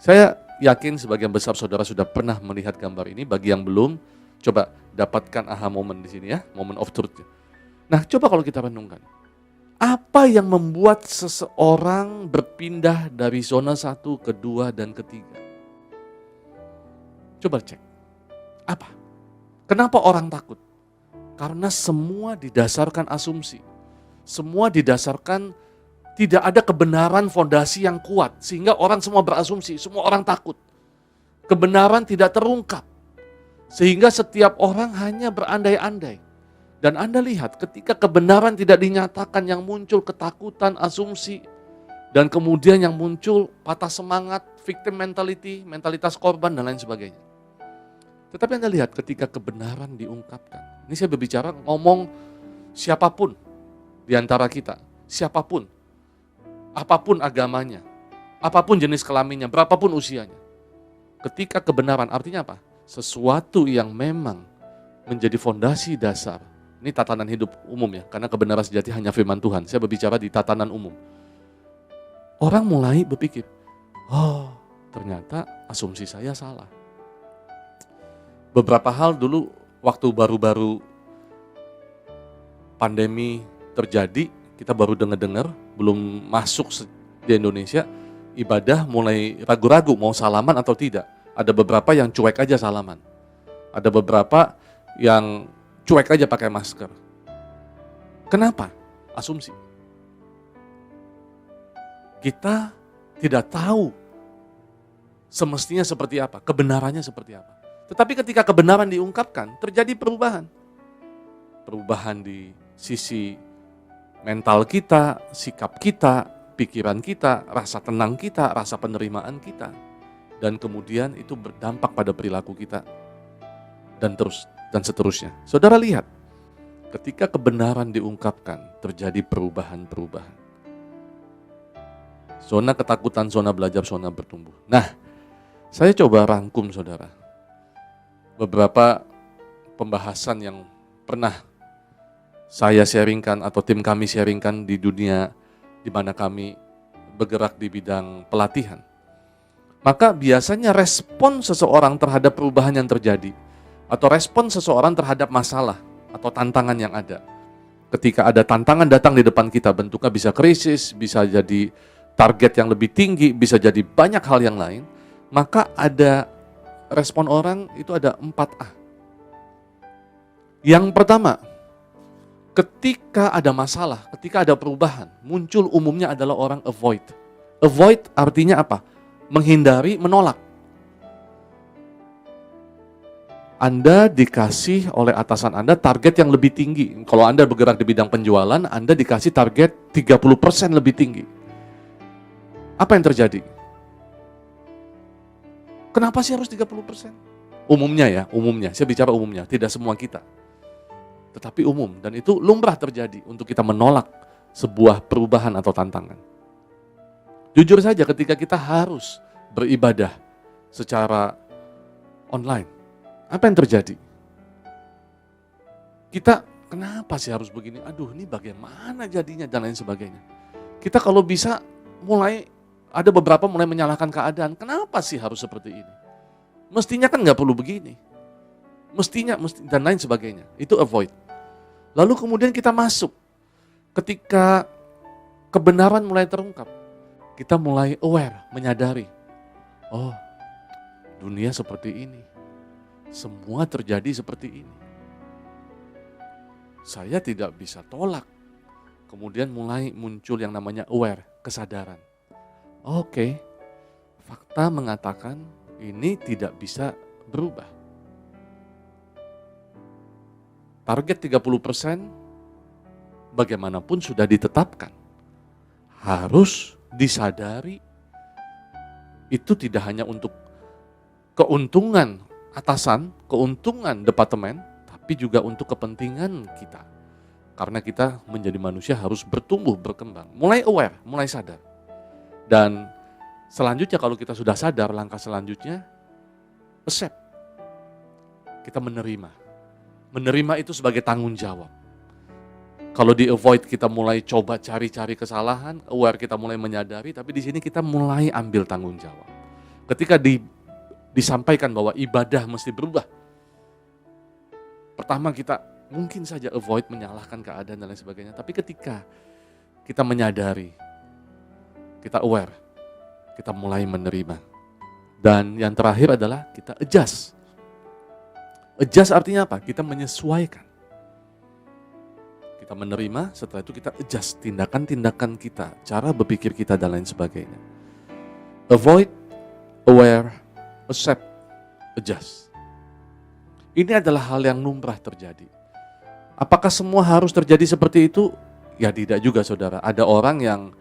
Saya yakin sebagian besar saudara sudah pernah melihat gambar ini. Bagi yang belum, coba dapatkan aha moment di sini ya, moment of truth. Nah, coba kalau kita renungkan. Apa yang membuat seseorang berpindah dari zona 1 ke 2 dan ke 3? Coba cek. Apa? Kenapa orang takut? Karena semua didasarkan asumsi. Semua didasarkan tidak ada kebenaran fondasi yang kuat. Sehingga orang semua berasumsi, semua orang takut. Kebenaran tidak terungkap. Sehingga setiap orang hanya berandai-andai. Dan Anda lihat ketika kebenaran tidak dinyatakan yang muncul ketakutan, asumsi. Dan kemudian yang muncul patah semangat, victim mentality, mentalitas korban dan lain sebagainya. Tetapi Anda lihat ketika kebenaran diungkapkan. Ini saya berbicara ngomong siapapun di antara kita, siapapun, apapun agamanya, apapun jenis kelaminnya, berapapun usianya. Ketika kebenaran artinya apa? Sesuatu yang memang menjadi fondasi dasar. Ini tatanan hidup umum ya, karena kebenaran sejati hanya firman Tuhan. Saya berbicara di tatanan umum. Orang mulai berpikir, oh ternyata asumsi saya salah. Beberapa hal dulu waktu baru-baru pandemi terjadi, kita baru dengar-dengar, belum masuk di Indonesia, ibadah mulai ragu-ragu mau salaman atau tidak. Ada beberapa yang cuek aja salaman. Ada beberapa yang cuek aja pakai masker. Kenapa? Asumsi. Kita tidak tahu semestinya seperti apa, kebenarannya seperti apa. Tetapi ketika kebenaran diungkapkan, terjadi perubahan. Perubahan di sisi mental kita, sikap kita, pikiran kita, rasa tenang kita, rasa penerimaan kita. Dan kemudian itu berdampak pada perilaku kita. Dan seterusnya. Saudara lihat, ketika kebenaran diungkapkan, terjadi perubahan-perubahan. Zona ketakutan, zona belajar, zona bertumbuh. Nah, saya coba rangkum saudara. Beberapa pembahasan yang pernah saya sharingkan atau tim kami sharingkan di dunia di mana kami bergerak di bidang pelatihan. Maka biasanya respon seseorang terhadap perubahan yang terjadi atau respon seseorang terhadap masalah atau tantangan yang ada. Ketika ada tantangan datang di depan kita, bentuknya bisa krisis, bisa jadi target yang lebih tinggi, bisa jadi banyak hal yang lain, maka ada respon orang itu ada 4A. Yang pertama, ketika ada masalah, ketika ada perubahan, muncul umumnya adalah orang avoid. Avoid artinya apa? Menghindari, menolak. Anda dikasih oleh atasan Anda target yang lebih tinggi. Kalau Anda bergerak di bidang penjualan, Anda dikasih target 30% lebih tinggi. Apa yang terjadi? Kenapa sih harus 30%? Umumnya ya, umumnya. Saya bicara umumnya, tidak semua kita. Tetapi umum, dan itu lumrah terjadi untuk kita menolak sebuah perubahan atau tantangan. Jujur saja ketika kita harus beribadah secara online, apa yang terjadi? Kita, kenapa sih harus begini? Aduh, ini bagaimana jadinya dan lain sebagainya. Kita kalau bisa ada beberapa mulai menyalahkan keadaan. Kenapa sih harus seperti ini? Mestinya kan nggak perlu begini. Mestinya, dan lain sebagainya. Itu avoid. Lalu kemudian kita masuk. Ketika kebenaran mulai terungkap, kita mulai aware, menyadari. Oh, dunia seperti ini. Semua terjadi seperti ini. Saya tidak bisa tolak. Kemudian mulai muncul yang namanya aware, kesadaran. Oke, fakta mengatakan ini tidak bisa berubah. Target 30% bagaimanapun sudah ditetapkan. Harus disadari itu tidak hanya untuk keuntungan atasan, keuntungan departemen, tapi juga untuk kepentingan kita. Karena kita menjadi manusia harus bertumbuh, berkembang. Mulai aware, mulai sadar. Dan selanjutnya kalau kita sudah sadar, langkah selanjutnya, accept. Kita menerima. Menerima itu sebagai tanggung jawab. Kalau di avoid kita mulai coba cari-cari kesalahan, aware kita mulai menyadari, tapi di sini kita mulai ambil tanggung jawab. Ketika disampaikan bahwa ibadah mesti berubah, pertama kita mungkin saja avoid, menyalahkan keadaan dan lain sebagainya. Tapi ketika kita menyadari, kita aware, kita mulai menerima. Dan yang terakhir adalah kita adjust. Adjust artinya apa? Kita menyesuaikan. Kita menerima, setelah itu kita adjust tindakan-tindakan kita, cara berpikir kita dan lain sebagainya. Avoid, aware, accept, adjust. Ini adalah hal yang lumrah terjadi. Apakah semua harus terjadi seperti itu? Ya tidak juga saudara. Ada orang yang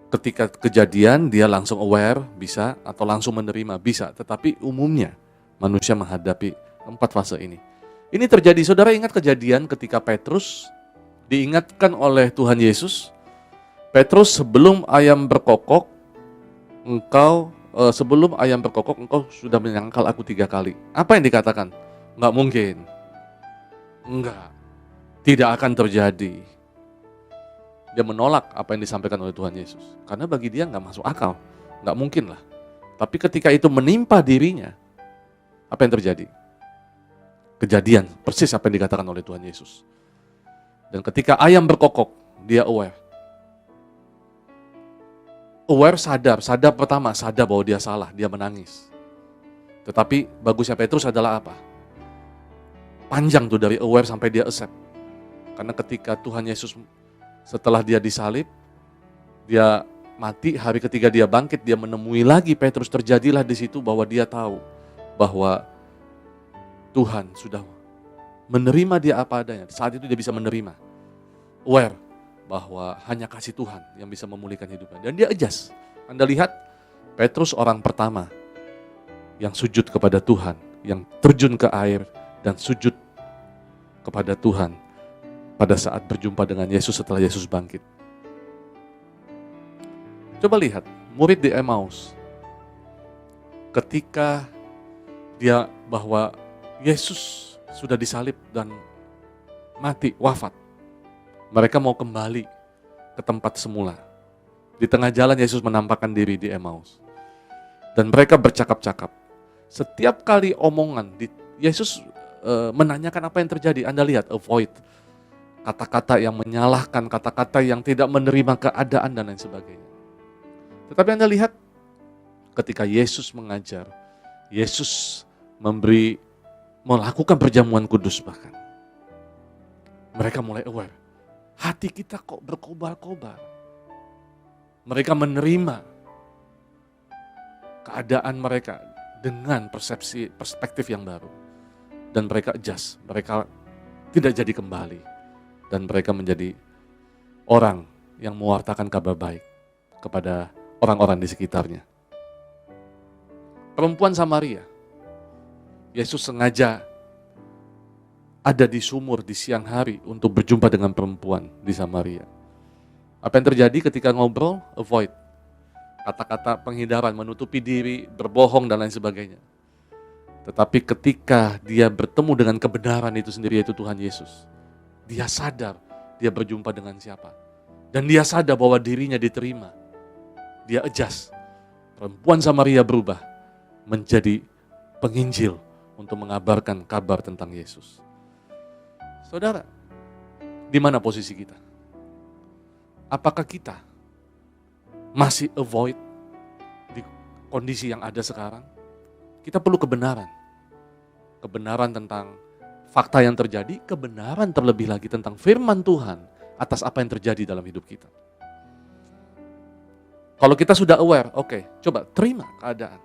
Ketika kejadian dia langsung aware, bisa, atau langsung menerima, bisa. Tetapi umumnya manusia menghadapi 4 fase ini. Ini terjadi, saudara ingat kejadian ketika Petrus diingatkan oleh Tuhan Yesus, Petrus sebelum ayam berkokok, engkau sudah menyangkal aku 3 kali. Apa yang dikatakan? Enggak mungkin. Enggak. Tidak akan terjadi. Dia menolak apa yang disampaikan oleh Tuhan Yesus. Karena bagi dia nggak masuk akal. Nggak mungkin lah. Tapi ketika itu menimpa dirinya, apa yang terjadi? Kejadian, persis apa yang dikatakan oleh Tuhan Yesus. Dan ketika ayam berkokok, dia aware. Aware sadar pertama, sadar bahwa dia salah, dia menangis. Tetapi bagusnya Petrus adalah apa? Panjang tuh dari aware sampai dia accept. Karena ketika Tuhan Yesus setelah dia disalib, dia mati, hari ketiga dia bangkit, dia menemui lagi Petrus, terjadilah di situ bahwa dia tahu bahwa Tuhan sudah menerima dia apa adanya. Saat itu dia bisa menerima, aware bahwa hanya kasih Tuhan yang bisa memulihkan hidupnya. Dan dia adjust. Anda lihat, Petrus orang pertama yang sujud kepada Tuhan, yang terjun ke air dan sujud kepada Tuhan pada saat berjumpa dengan Yesus setelah Yesus bangkit. Coba lihat, murid di Emmaus. Ketika dia bahwa Yesus sudah disalib dan mati, wafat. Mereka mau kembali ke tempat semula. Di tengah jalan Yesus menampakkan diri di Emmaus. Dan mereka bercakap-cakap. Setiap kali omongan, Yesus menanyakan apa yang terjadi. Anda lihat, avoid. Kata-kata yang menyalahkan, kata-kata yang tidak menerima keadaan dan lain sebagainya. Tetapi Anda lihat, ketika Yesus mengajar, Yesus melakukan perjamuan kudus bahkan. Mereka mulai aware, hati kita kok berkobar-kobar. Mereka menerima keadaan mereka dengan perspektif yang baru. Dan mereka adjust, mereka tidak jadi kembali. Dan mereka menjadi orang yang mewartakan kabar baik kepada orang-orang di sekitarnya. Perempuan Samaria, Yesus sengaja ada di sumur di siang hari untuk berjumpa dengan perempuan di Samaria. Apa yang terjadi ketika ngobrol? Avoid. Kata-kata penghindaran, menutupi diri, berbohong dan lain sebagainya. Tetapi ketika dia bertemu dengan kebenaran itu sendiri, yaitu Tuhan Yesus, dia sadar dia berjumpa dengan siapa. Dan dia sadar bahwa dirinya diterima. Dia adjust. Perempuan Samaria berubah menjadi penginjil untuk mengabarkan kabar tentang Yesus. Saudara, di mana posisi kita? Apakah kita masih avoid di kondisi yang ada sekarang? Kita perlu kebenaran. Kebenaran tentang fakta yang terjadi, kebenaran terlebih lagi tentang firman Tuhan atas apa yang terjadi dalam hidup kita. Kalau kita sudah aware, oke, coba terima keadaan.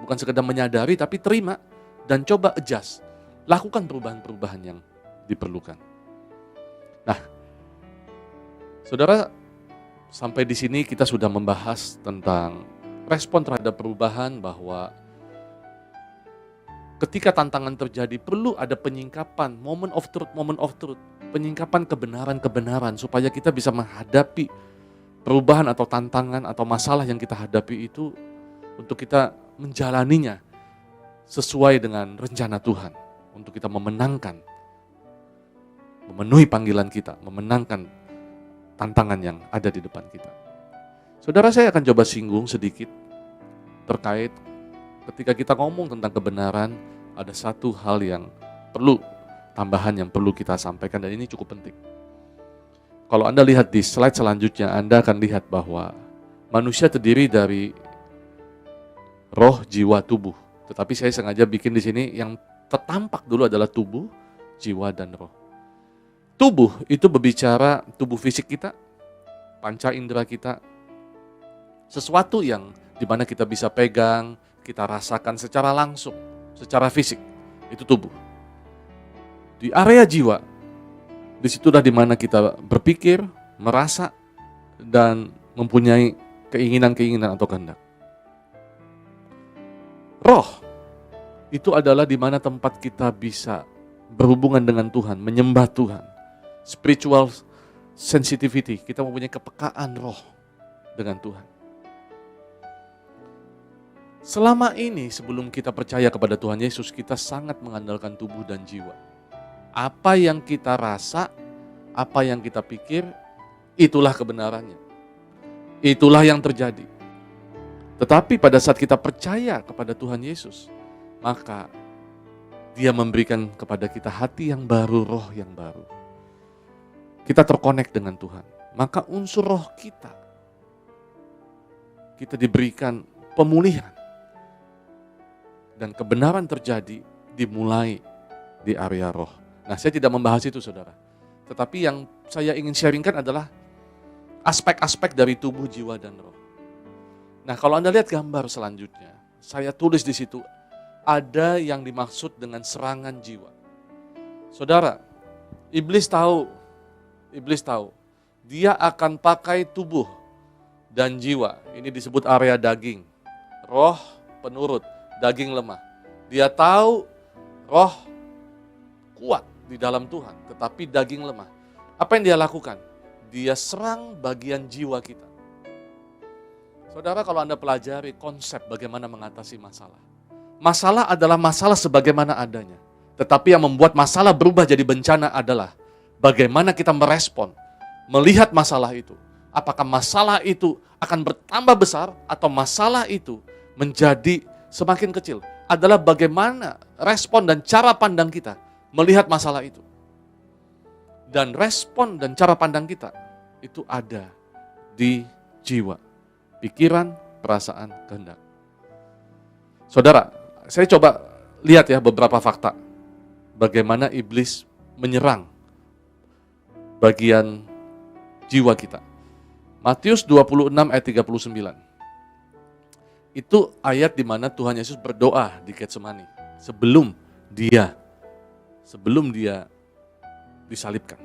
Bukan sekedar menyadari, tapi terima dan coba adjust. Lakukan perubahan-perubahan yang diperlukan. Nah, saudara, sampai di sini kita sudah membahas tentang respon terhadap perubahan, bahwa ketika tantangan terjadi, perlu ada penyingkapan, moment of truth, penyingkapan kebenaran-kebenaran, supaya kita bisa menghadapi perubahan atau tantangan atau masalah yang kita hadapi itu, untuk kita menjalaninya sesuai dengan rencana Tuhan, untuk kita memenangkan, memenuhi panggilan kita, memenangkan tantangan yang ada di depan kita. Saudara, saya akan coba singgung sedikit terkait ketika kita ngomong tentang kebenaran, ada satu hal yang perlu, tambahan yang perlu kita sampaikan, dan ini cukup penting. Kalau Anda lihat di slide selanjutnya, Anda akan lihat bahwa manusia terdiri dari roh, jiwa, tubuh. Tetapi saya sengaja bikin di sini yang tertampak dulu adalah tubuh, jiwa, dan roh. Tubuh itu berbicara tubuh fisik kita, panca indera kita, sesuatu yang dimana kita bisa pegang, kita rasakan secara langsung, secara fisik, itu tubuh. Di area jiwa, disitulah dimana kita berpikir, merasa, dan mempunyai keinginan-keinginan atau kehendak. Roh itu adalah di mana tempat kita bisa berhubungan dengan Tuhan, menyembah Tuhan. Spiritual sensitivity, kita mempunyai kepekaan roh dengan Tuhan. Selama ini sebelum kita percaya kepada Tuhan Yesus, kita sangat mengandalkan tubuh dan jiwa. Apa yang kita rasa, apa yang kita pikir, itulah kebenarannya. Itulah yang terjadi. Tetapi pada saat kita percaya kepada Tuhan Yesus, maka Dia memberikan kepada kita hati yang baru, roh yang baru. Kita terkonek dengan Tuhan. Maka unsur roh kita diberikan pemulihan. Dan kebenaran terjadi dimulai di area roh. Nah, saya tidak membahas itu, saudara. Tetapi yang saya ingin sharingkan adalah aspek-aspek dari tubuh, jiwa, dan roh. Nah, kalau Anda lihat gambar selanjutnya, saya tulis di situ, ada yang dimaksud dengan serangan jiwa. Saudara, iblis tahu, dia akan pakai tubuh dan jiwa. Ini disebut area daging. Roh penurut, daging lemah. Dia tahu roh kuat di dalam Tuhan, tetapi daging lemah. Apa yang dia lakukan? Dia serang bagian jiwa kita. Saudara, kalau Anda pelajari konsep bagaimana mengatasi masalah. Masalah adalah masalah sebagaimana adanya. Tetapi yang membuat masalah berubah jadi bencana adalah bagaimana kita merespon, melihat masalah itu. Apakah masalah itu akan bertambah besar atau masalah itu menjadi semakin kecil. Adalah bagaimana respon dan cara pandang kita melihat masalah itu. Dan respon dan cara pandang kita itu ada di jiwa, pikiran, perasaan, kehendak. Saudara, saya coba lihat ya beberapa fakta. Bagaimana iblis menyerang bagian jiwa kita. Matius 26 ayat 39. Itu ayat di mana Tuhan Yesus berdoa di Getsemani sebelum dia disalibkan.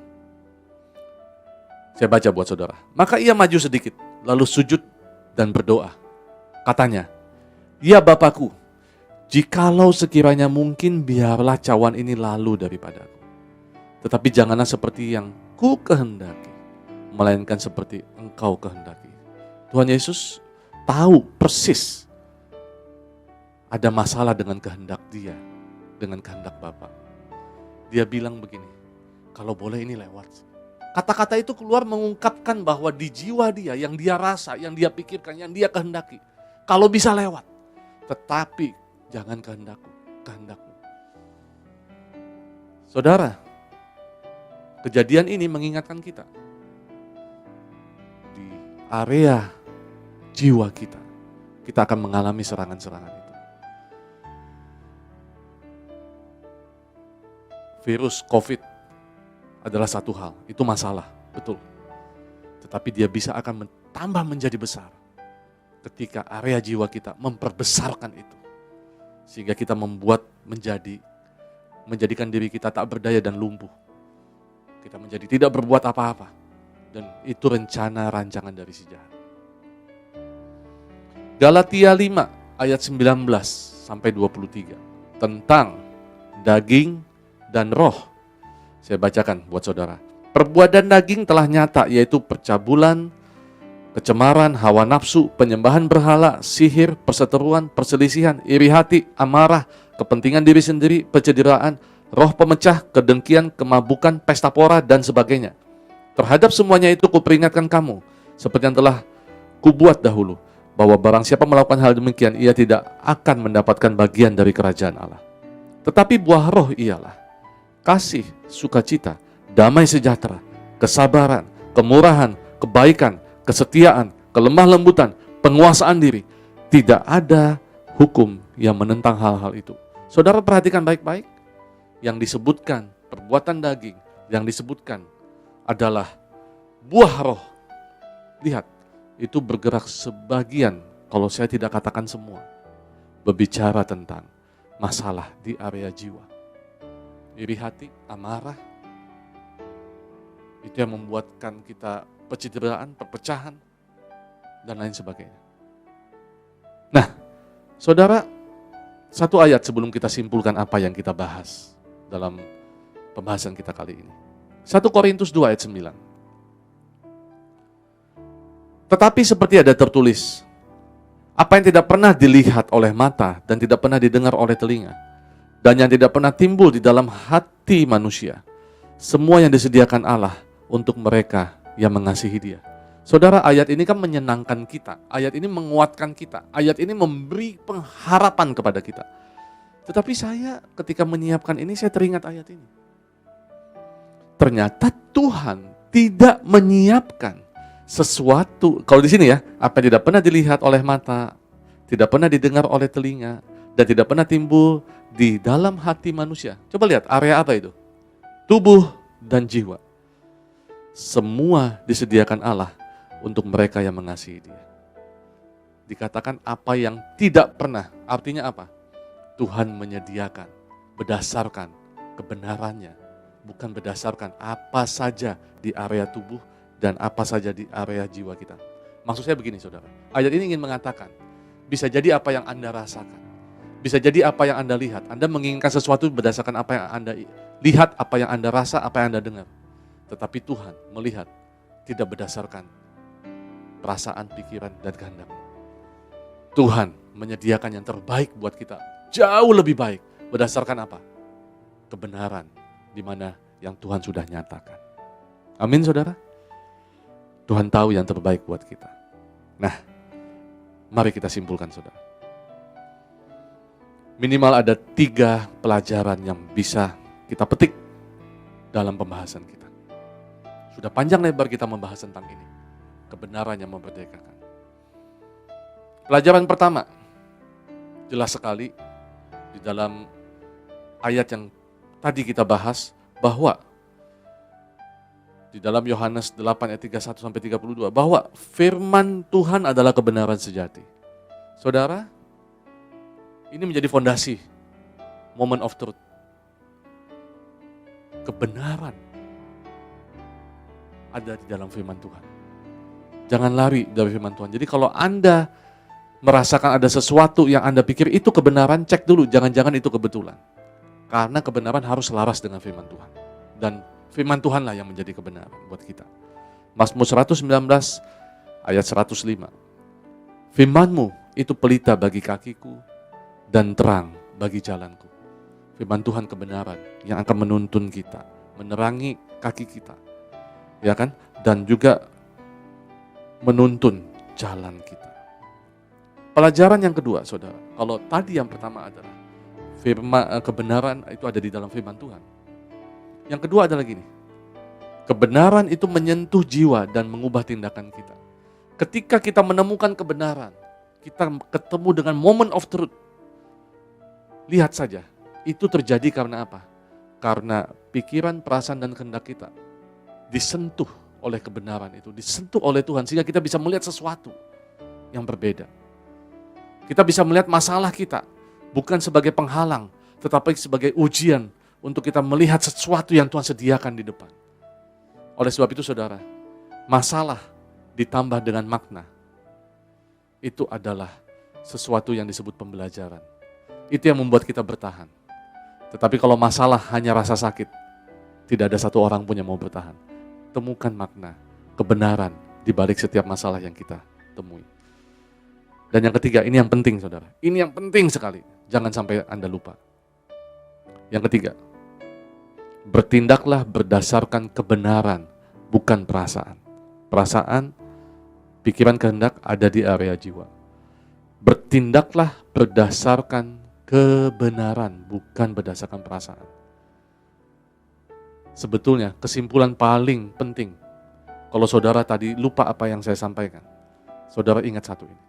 Saya baca buat saudara. Maka ia maju sedikit, lalu sujud dan berdoa. Katanya, "Ya Bapakku, jikalau sekiranya mungkin biarlah cawan ini lalu daripadaku. Tetapi janganlah seperti yang ku kehendaki, melainkan seperti Engkau kehendaki." Tuhan Yesus tahu persis ada masalah dengan kehendak Dia, dengan kehendak Bapa. Dia bilang begini, kalau boleh ini lewat. Kata-kata itu keluar mengungkapkan bahwa di jiwa dia, yang dia rasa, yang dia pikirkan, yang dia kehendaki, kalau bisa lewat. Tetapi jangan kehendakku. Saudara, kejadian ini mengingatkan kita. Di area jiwa kita akan mengalami serangan-serangan itu. Virus COVID adalah satu hal, itu masalah, betul. Tetapi dia bisa akan tambah menjadi besar ketika area jiwa kita memperbesarkan itu. Sehingga kita menjadikan diri kita tak berdaya dan lumpuh. Kita menjadi tidak berbuat apa-apa. Dan itu rencana rancangan dari si jahat. Galatia 5 ayat 19 sampai 23 tentang daging dan roh. Saya bacakan buat saudara. Perbuatan daging telah nyata, yaitu percabulan, kecemaran, hawa nafsu, penyembahan berhala, sihir, perseteruan, perselisihan, iri hati, amarah, kepentingan diri sendiri, pencederaan, roh pemecah, kedengkian, kemabukan, pesta pora, dan sebagainya. Terhadap semuanya itu kuperingatkan kamu, seperti yang telah kubuat dahulu, bahwa barang siapa melakukan hal demikian, ia tidak akan mendapatkan bagian dari kerajaan Allah. Tetapi buah roh ialah kasih, sukacita, damai sejahtera, kesabaran, kemurahan, kebaikan, kesetiaan, kelemah lembutan, penguasaan diri. Tidak ada hukum yang menentang hal-hal itu. Saudara perhatikan baik-baik. Yang disebutkan perbuatan daging, yang disebutkan adalah buah roh. Lihat, itu bergerak sebagian, kalau saya tidak katakan semua, berbicara tentang masalah di area jiwa. Iri hati, amarah, itu yang membuatkan kita pencitraan, perpecahan. dan lain sebagainya. Nah, saudara, satu ayat sebelum kita simpulkan apa yang kita bahas dalam pembahasan kita kali ini. 1 Korintus 2 ayat 9. Tetapi seperti ada tertulis, apa yang tidak pernah dilihat oleh mata dan tidak pernah didengar oleh telinga, dan yang tidak pernah timbul di dalam hati manusia, semua yang disediakan Allah untuk mereka yang mengasihi Dia. Saudara, ayat ini kan menyenangkan kita, ayat ini menguatkan kita, ayat ini memberi pengharapan kepada kita. Tetapi saya ketika menyiapkan ini, saya teringat ayat ini. Ternyata Tuhan tidak menyiapkan sesuatu, kalau di sini ya, apa yang tidak pernah dilihat oleh mata, tidak pernah didengar oleh telinga, dan tidak pernah timbul di dalam hati manusia. Coba lihat, area apa itu? Tubuh dan jiwa. Semua disediakan Allah untuk mereka yang mengasihi Dia. Dikatakan apa yang tidak pernah, artinya apa? Tuhan menyediakan berdasarkan kebenarannya, bukan berdasarkan apa saja di area tubuh dan apa saja di area jiwa kita. Maksud saya begini saudara, ayat ini ingin mengatakan, bisa jadi apa yang Anda rasakan, bisa jadi apa yang Anda lihat, Anda menginginkan sesuatu berdasarkan apa yang Anda lihat, apa yang Anda rasa, apa yang Anda dengar. Tetapi Tuhan melihat tidak berdasarkan perasaan, pikiran, dan kehendak. Tuhan menyediakan yang terbaik buat kita, jauh lebih baik. Berdasarkan apa? Kebenaran, di mana yang Tuhan sudah nyatakan. Amin saudara? Tuhan tahu yang terbaik buat kita. Nah, mari kita simpulkan saudara. Minimal ada 3 pelajaran yang bisa kita petik dalam pembahasan kita. Sudah panjang lebar kita membahas tentang ini. Kebenaran yang memerdekakan. Pelajaran pertama, jelas sekali di dalam ayat yang tadi kita bahas, bahwa di dalam Yohanes 8 ayat 31-32, bahwa firman Tuhan adalah kebenaran sejati. Saudara, ini menjadi fondasi, moment of truth. Kebenaran ada di dalam firman Tuhan. Jangan lari dari firman Tuhan. Jadi kalau Anda merasakan ada sesuatu yang Anda pikir itu kebenaran, cek dulu, jangan-jangan itu kebetulan. Karena kebenaran harus selaras dengan firman Tuhan. Dan firman Tuhanlah yang menjadi kebenaran buat kita. Mazmur 119 ayat 105. Firman-Mu itu pelita bagi kakiku dan terang bagi jalanku. Firman Tuhan kebenaran yang akan menuntun kita, menerangi kaki kita. Ya kan? Dan juga menuntun jalan kita. Pelajaran yang kedua, saudara. Kalau tadi yang pertama adalah kebenaran itu ada di dalam firman Tuhan. Yang kedua adalah gini. Kebenaran itu menyentuh jiwa dan mengubah tindakan kita. Ketika kita menemukan kebenaran, kita ketemu dengan moment of truth. Lihat saja, itu terjadi karena apa? Karena pikiran, perasaan, dan kehendak kita disentuh oleh kebenaran itu, disentuh oleh Tuhan, sehingga kita bisa melihat sesuatu yang berbeda. Kita bisa melihat masalah kita, bukan sebagai penghalang, tetapi sebagai ujian untuk kita melihat sesuatu yang Tuhan sediakan di depan. Oleh sebab itu saudara, masalah ditambah dengan makna, itu adalah sesuatu yang disebut pembelajaran. Itu yang membuat kita bertahan. Tetapi kalau masalah hanya rasa sakit, tidak ada satu orang pun yang mau bertahan. Temukan makna, kebenaran di balik setiap masalah yang kita temui. Dan yang ketiga, ini yang penting saudara. Ini yang penting sekali. Jangan sampai Anda lupa. Yang ketiga, bertindaklah berdasarkan kebenaran, bukan perasaan. Perasaan, pikiran, kehendak ada di area jiwa. Bertindaklah berdasarkan kebenaran, bukan berdasarkan perasaan. Sebetulnya kesimpulan paling penting, kalau saudara tadi lupa apa yang saya sampaikan, saudara ingat satu ini.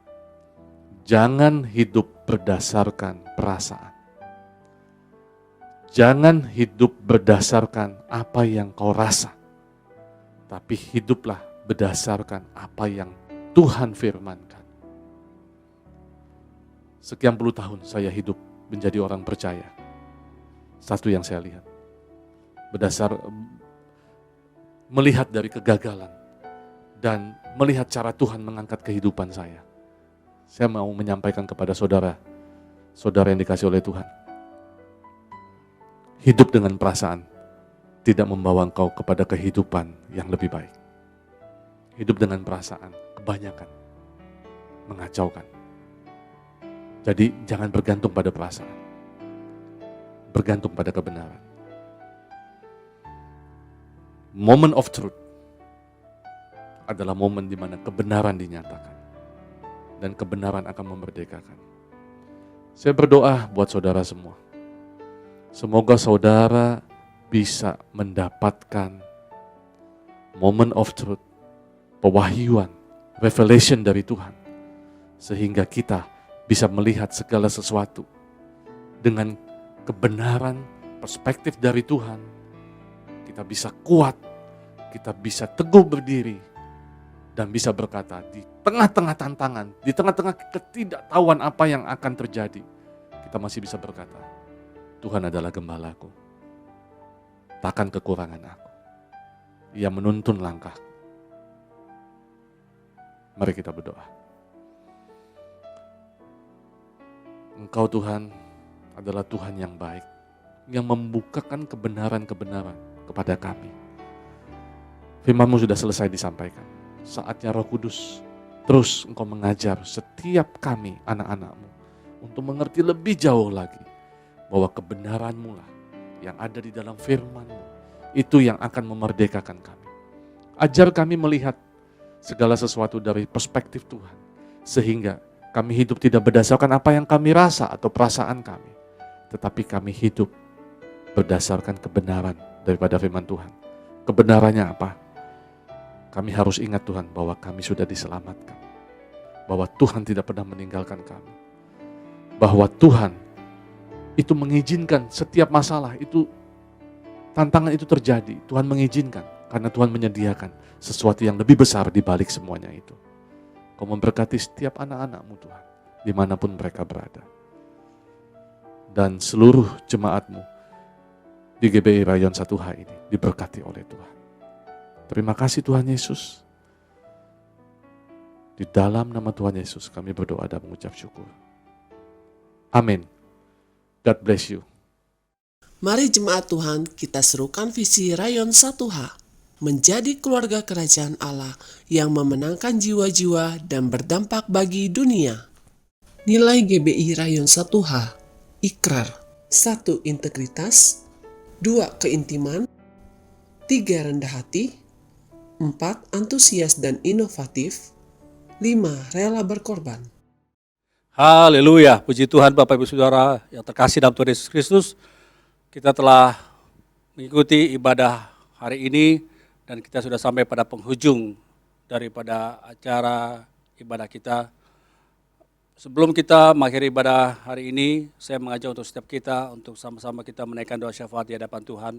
Jangan hidup berdasarkan perasaan. Jangan hidup berdasarkan apa yang kau rasa. Tapi hiduplah berdasarkan apa yang Tuhan firmankan. Sekian puluh tahun saya hidup menjadi orang percaya. Satu yang saya lihat, berdasar melihat dari kegagalan dan melihat cara Tuhan mengangkat kehidupan saya. Saya mau menyampaikan kepada saudara yang dikasih oleh Tuhan. Hidup dengan perasaan tidak membawa engkau kepada kehidupan yang lebih baik. Hidup dengan perasaan kebanyakan mengacaukan. Jadi jangan bergantung pada perasaan. Bergantung pada kebenaran. Moment of truth adalah momen di mana kebenaran dinyatakan. Dan kebenaran akan memerdekakan. Saya berdoa buat saudara semua. Semoga saudara bisa mendapatkan moment of truth, pewahyuan, revelation dari Tuhan. Sehingga kita bisa melihat segala sesuatu dengan kebenaran, perspektif dari Tuhan. Kita bisa kuat, kita bisa teguh berdiri, dan bisa berkata di tengah-tengah tantangan, di tengah-tengah ketidaktahuan apa yang akan terjadi, kita masih bisa berkata, Tuhan adalah gembalaku, takkan kekurangan aku. Ia menuntun langkahku. Mari kita berdoa. Engkau Tuhan adalah Tuhan yang baik, yang membukakan kebenaran-kebenaran kepada kami. Firman-Mu sudah selesai disampaikan. Saatnya Roh Kudus terus Engkau mengajar setiap kami, anak-anak-Mu, untuk mengerti lebih jauh lagi bahwa kebenaran-Mu lah yang ada di dalam firman-Mu, itu yang akan memerdekakan kami. Ajar kami melihat segala sesuatu dari perspektif Tuhan, sehingga kami hidup tidak berdasarkan apa yang kami rasa atau perasaan kami, tetapi kami hidup berdasarkan kebenaran daripada firman Tuhan. Kebenarannya apa? Kami harus ingat Tuhan bahwa kami sudah diselamatkan, bahwa Tuhan tidak pernah meninggalkan kami, bahwa Tuhan itu mengizinkan setiap masalah itu, tantangan itu terjadi. Tuhan mengizinkan karena Tuhan menyediakan sesuatu yang lebih besar di balik semuanya itu. Kau memberkati setiap anak-anak-Mu Tuhan, dimanapun mereka berada. Dan seluruh jemaat-Mu di GBI Rayon 1H ini diberkati oleh Tuhan. Terima kasih Tuhan Yesus. Di dalam nama Tuhan Yesus kami berdoa dan mengucap syukur. Amin. God bless you. Mari jemaat Tuhan kita serukan visi Rayon 1H menjadi keluarga kerajaan Allah yang memenangkan jiwa-jiwa dan berdampak bagi dunia. Nilai GBI Rayon 1H, ikrar, 1. Integritas, 2. Keintiman, 3. Rendah hati, 4. Antusias dan inovatif, 5. Rela berkorban. Haleluya, puji Tuhan Bapak Ibu Saudara yang terkasih dalam Tuhan Yesus Kristus. Kita telah mengikuti ibadah hari ini dan kita sudah sampai pada penghujung daripada acara ibadah kita. Sebelum kita mengakhiri ibadah hari ini, saya mengajak untuk setiap kita untuk sama-sama kita menaikkan doa syafaat di hadapan Tuhan.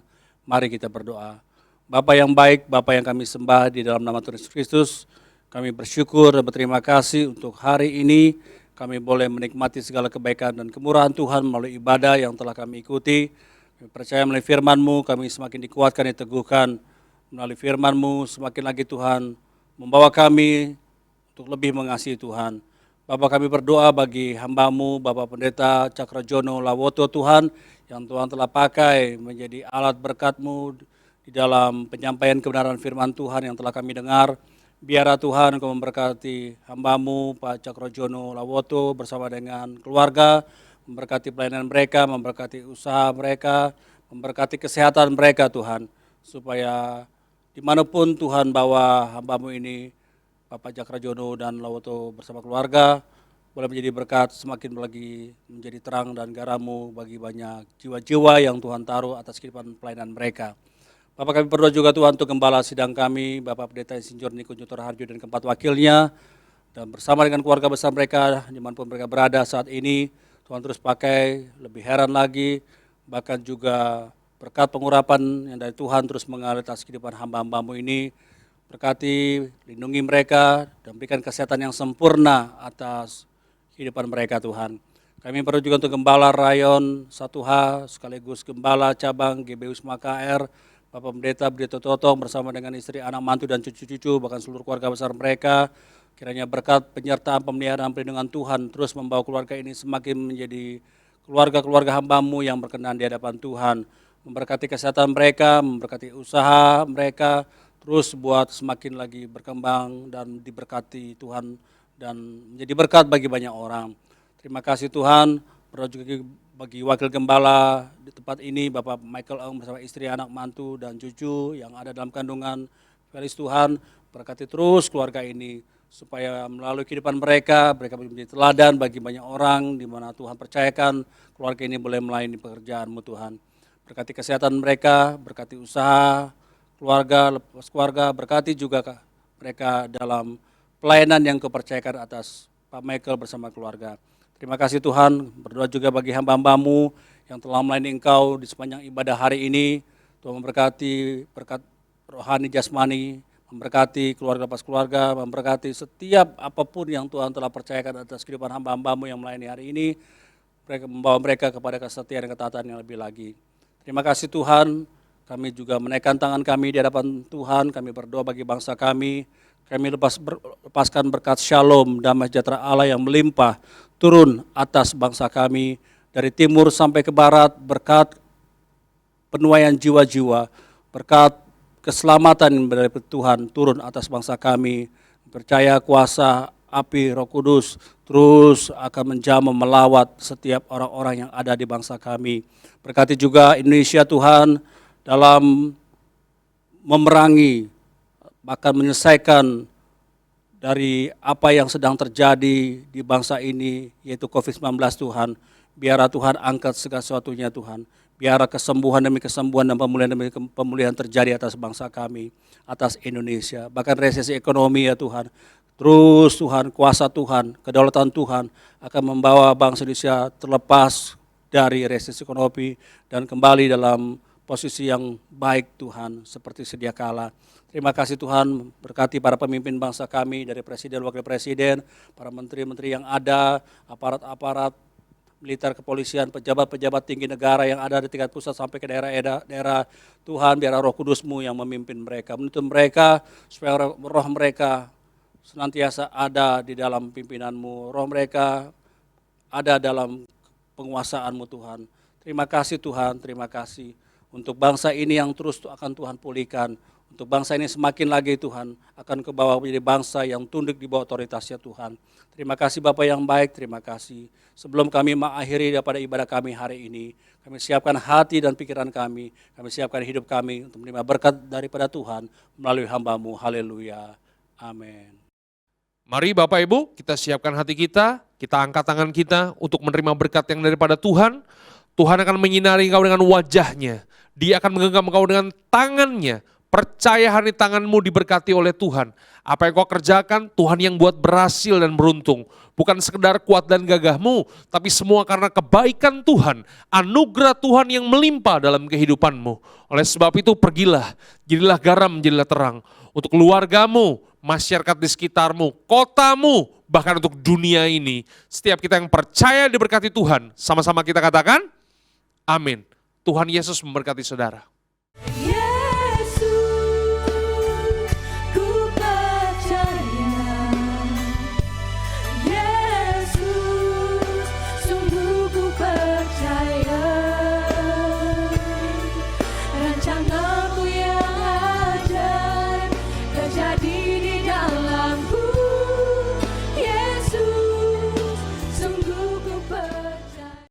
Mari kita berdoa. Bapa yang baik, Bapa yang kami sembah di dalam nama Tuhan Yesus Kristus, kami bersyukur dan berterima kasih untuk hari ini. Kami boleh menikmati segala kebaikan dan kemurahan Tuhan melalui ibadah yang telah kami ikuti. Kami percaya melalui firman-Mu, kami semakin dikuatkan, diteguhkan. Melalui firman-Mu, semakin lagi Tuhan membawa kami untuk lebih mengasihi Tuhan. Bapak kami berdoa bagi hamba-Mu, Bapak Pendeta Cakrajono Lawoto Tuhan, yang Tuhan telah pakai menjadi alat berkat-Mu di dalam penyampaian kebenaran firman Tuhan yang telah kami dengar. Biarlah Tuhan Engkau memberkati hamba-Mu Pak Cakrajono Lawoto bersama dengan keluarga, memberkati pelayanan mereka, memberkati usaha mereka, memberkati kesehatan mereka Tuhan, supaya dimanapun Tuhan bawa hamba-Mu ini, Bapak Cakrajono dan Lawoto bersama keluarga, boleh menjadi berkat, semakin lagi menjadi terang dan garam-Mu bagi banyak jiwa-jiwa yang Tuhan taruh atas kehidupan pelayanan mereka. Bapak kami berdoa juga Tuhan untuk gembala sidang kami, Bapak Pendeta Insinyur Niko Jutor Harjo dan keempat wakilnya, dan bersama dengan keluarga besar mereka, dimanapun mereka berada saat ini, Tuhan terus pakai, lebih heran lagi, bahkan juga berkat pengurapan yang dari Tuhan terus mengalir atas kehidupan hamba-hamba-Mu ini, berkati, lindungi mereka, dan berikan kesehatan yang sempurna atas kehidupan mereka Tuhan. Kami berdoa juga untuk Gembala Rayon 1H, sekaligus Gembala Cabang GBI Wisma KR, Bapak Pendeta Brito Totong bersama dengan istri, anak mantu dan cucu-cucu, bahkan seluruh keluarga besar mereka. Kiranya berkat penyertaan, pemeliharaan, perlindungan Tuhan terus membawa keluarga ini semakin menjadi keluarga-keluarga hamba-Mu yang berkenan di hadapan Tuhan. Memberkati kesehatan mereka, memberkati usaha mereka, terus buat semakin lagi berkembang dan diberkati Tuhan dan menjadi berkat bagi banyak orang. Terima kasih Tuhan, berdoa juga bagi Wakil Gembala di tempat ini, Bapak Michael Ong bersama istri, anak mantu dan cucu yang ada dalam kandungan. Felis Tuhan, berkati terus keluarga ini, supaya melalui kehidupan mereka menjadi teladan bagi banyak orang, di mana Tuhan percayakan keluarga ini boleh melayani pekerjaan-Mu Tuhan. Berkati kesehatan mereka, berkati usaha, keluarga, lepas keluarga, berkati juga mereka dalam pelayanan yang Kau percayakan atas Pak Michael bersama keluarga. Terima kasih Tuhan, berdoa juga bagi hamba-hamba-Mu yang telah melayani Engkau di sepanjang ibadah hari ini. Tuhan memberkati, berkat rohani jasmani, memberkati keluarga lepas keluarga, memberkati setiap apapun yang Tuhan telah percayakan atas kehidupan hamba-hamba-Mu yang melayani hari ini. Mereka membawa mereka kepada kesetiaan dan ketaatan yang lebih lagi. Terima kasih Tuhan, kami juga menaikkan tangan kami di hadapan Tuhan, kami berdoa bagi bangsa kami lepaskan berkat shalom, damai sejahtera Allah yang melimpah, turun atas bangsa kami, dari timur sampai ke barat, berkat penuaian jiwa-jiwa, berkat keselamatan dari Tuhan turun atas bangsa kami. Percaya kuasa api Roh Kudus terus akan menjamah melawat setiap orang-orang yang ada di bangsa kami. Berkati juga Indonesia Tuhan dalam memerangi, bahkan menyelesaikan dari apa yang sedang terjadi di bangsa ini, yaitu COVID-19 Tuhan. Biarlah Tuhan angkat segala sesuatunya Tuhan. Biarlah kesembuhan demi kesembuhan dan pemulihan demi pemulihan terjadi atas bangsa kami, atas Indonesia. Bahkan resesi ekonomi ya Tuhan. Terus Tuhan, kuasa Tuhan, kedaulatan Tuhan akan membawa bangsa Indonesia terlepas dari resesi ekonomi dan kembali dalam posisi yang baik Tuhan, seperti sedia kala. Terima kasih Tuhan, berkati para pemimpin bangsa kami, dari Presiden, Wakil Presiden, para menteri-menteri yang ada, aparat-aparat, militer, kepolisian, pejabat-pejabat tinggi negara yang ada di tingkat pusat sampai ke daerah. Tuhan, biar Roh Kudus-Mu yang memimpin mereka, menuntun mereka, supaya roh mereka senantiasa ada di dalam pimpinan-Mu, roh mereka ada dalam penguasaan-Mu Tuhan. Terima kasih Tuhan, terima kasih untuk bangsa ini yang terus akan Tuhan pulihkan. Untuk bangsa ini semakin lagi Tuhan akan ke bawah menjadi bangsa yang tunduk di bawah otoritasnya Tuhan. Terima kasih Bapak yang baik, terima kasih. Sebelum kami mengakhiri daripada ibadah kami hari ini, kami siapkan hati dan pikiran kami siapkan hidup kami untuk menerima berkat daripada Tuhan melalui hamba-Mu. Haleluya. Amin. Mari Bapak Ibu, kita siapkan hati kita angkat tangan kita untuk menerima berkat yang daripada Tuhan. Tuhan akan menyinari engkau dengan wajahnya. Dia akan menggenggam engkau dengan tangannya. Percaya hari tanganmu diberkati oleh Tuhan. Apa yang kau kerjakan, Tuhan yang buat berhasil dan beruntung. Bukan sekedar kuat dan gagahmu, tapi semua karena kebaikan Tuhan, anugerah Tuhan yang melimpah dalam kehidupanmu. Oleh sebab itu pergilah, jadilah garam, jadilah terang. Untuk keluargamu, masyarakat di sekitarmu, kotamu, bahkan untuk dunia ini. Setiap kita yang percaya diberkati Tuhan, sama-sama kita katakan, amin. Tuhan Yesus memberkati saudara.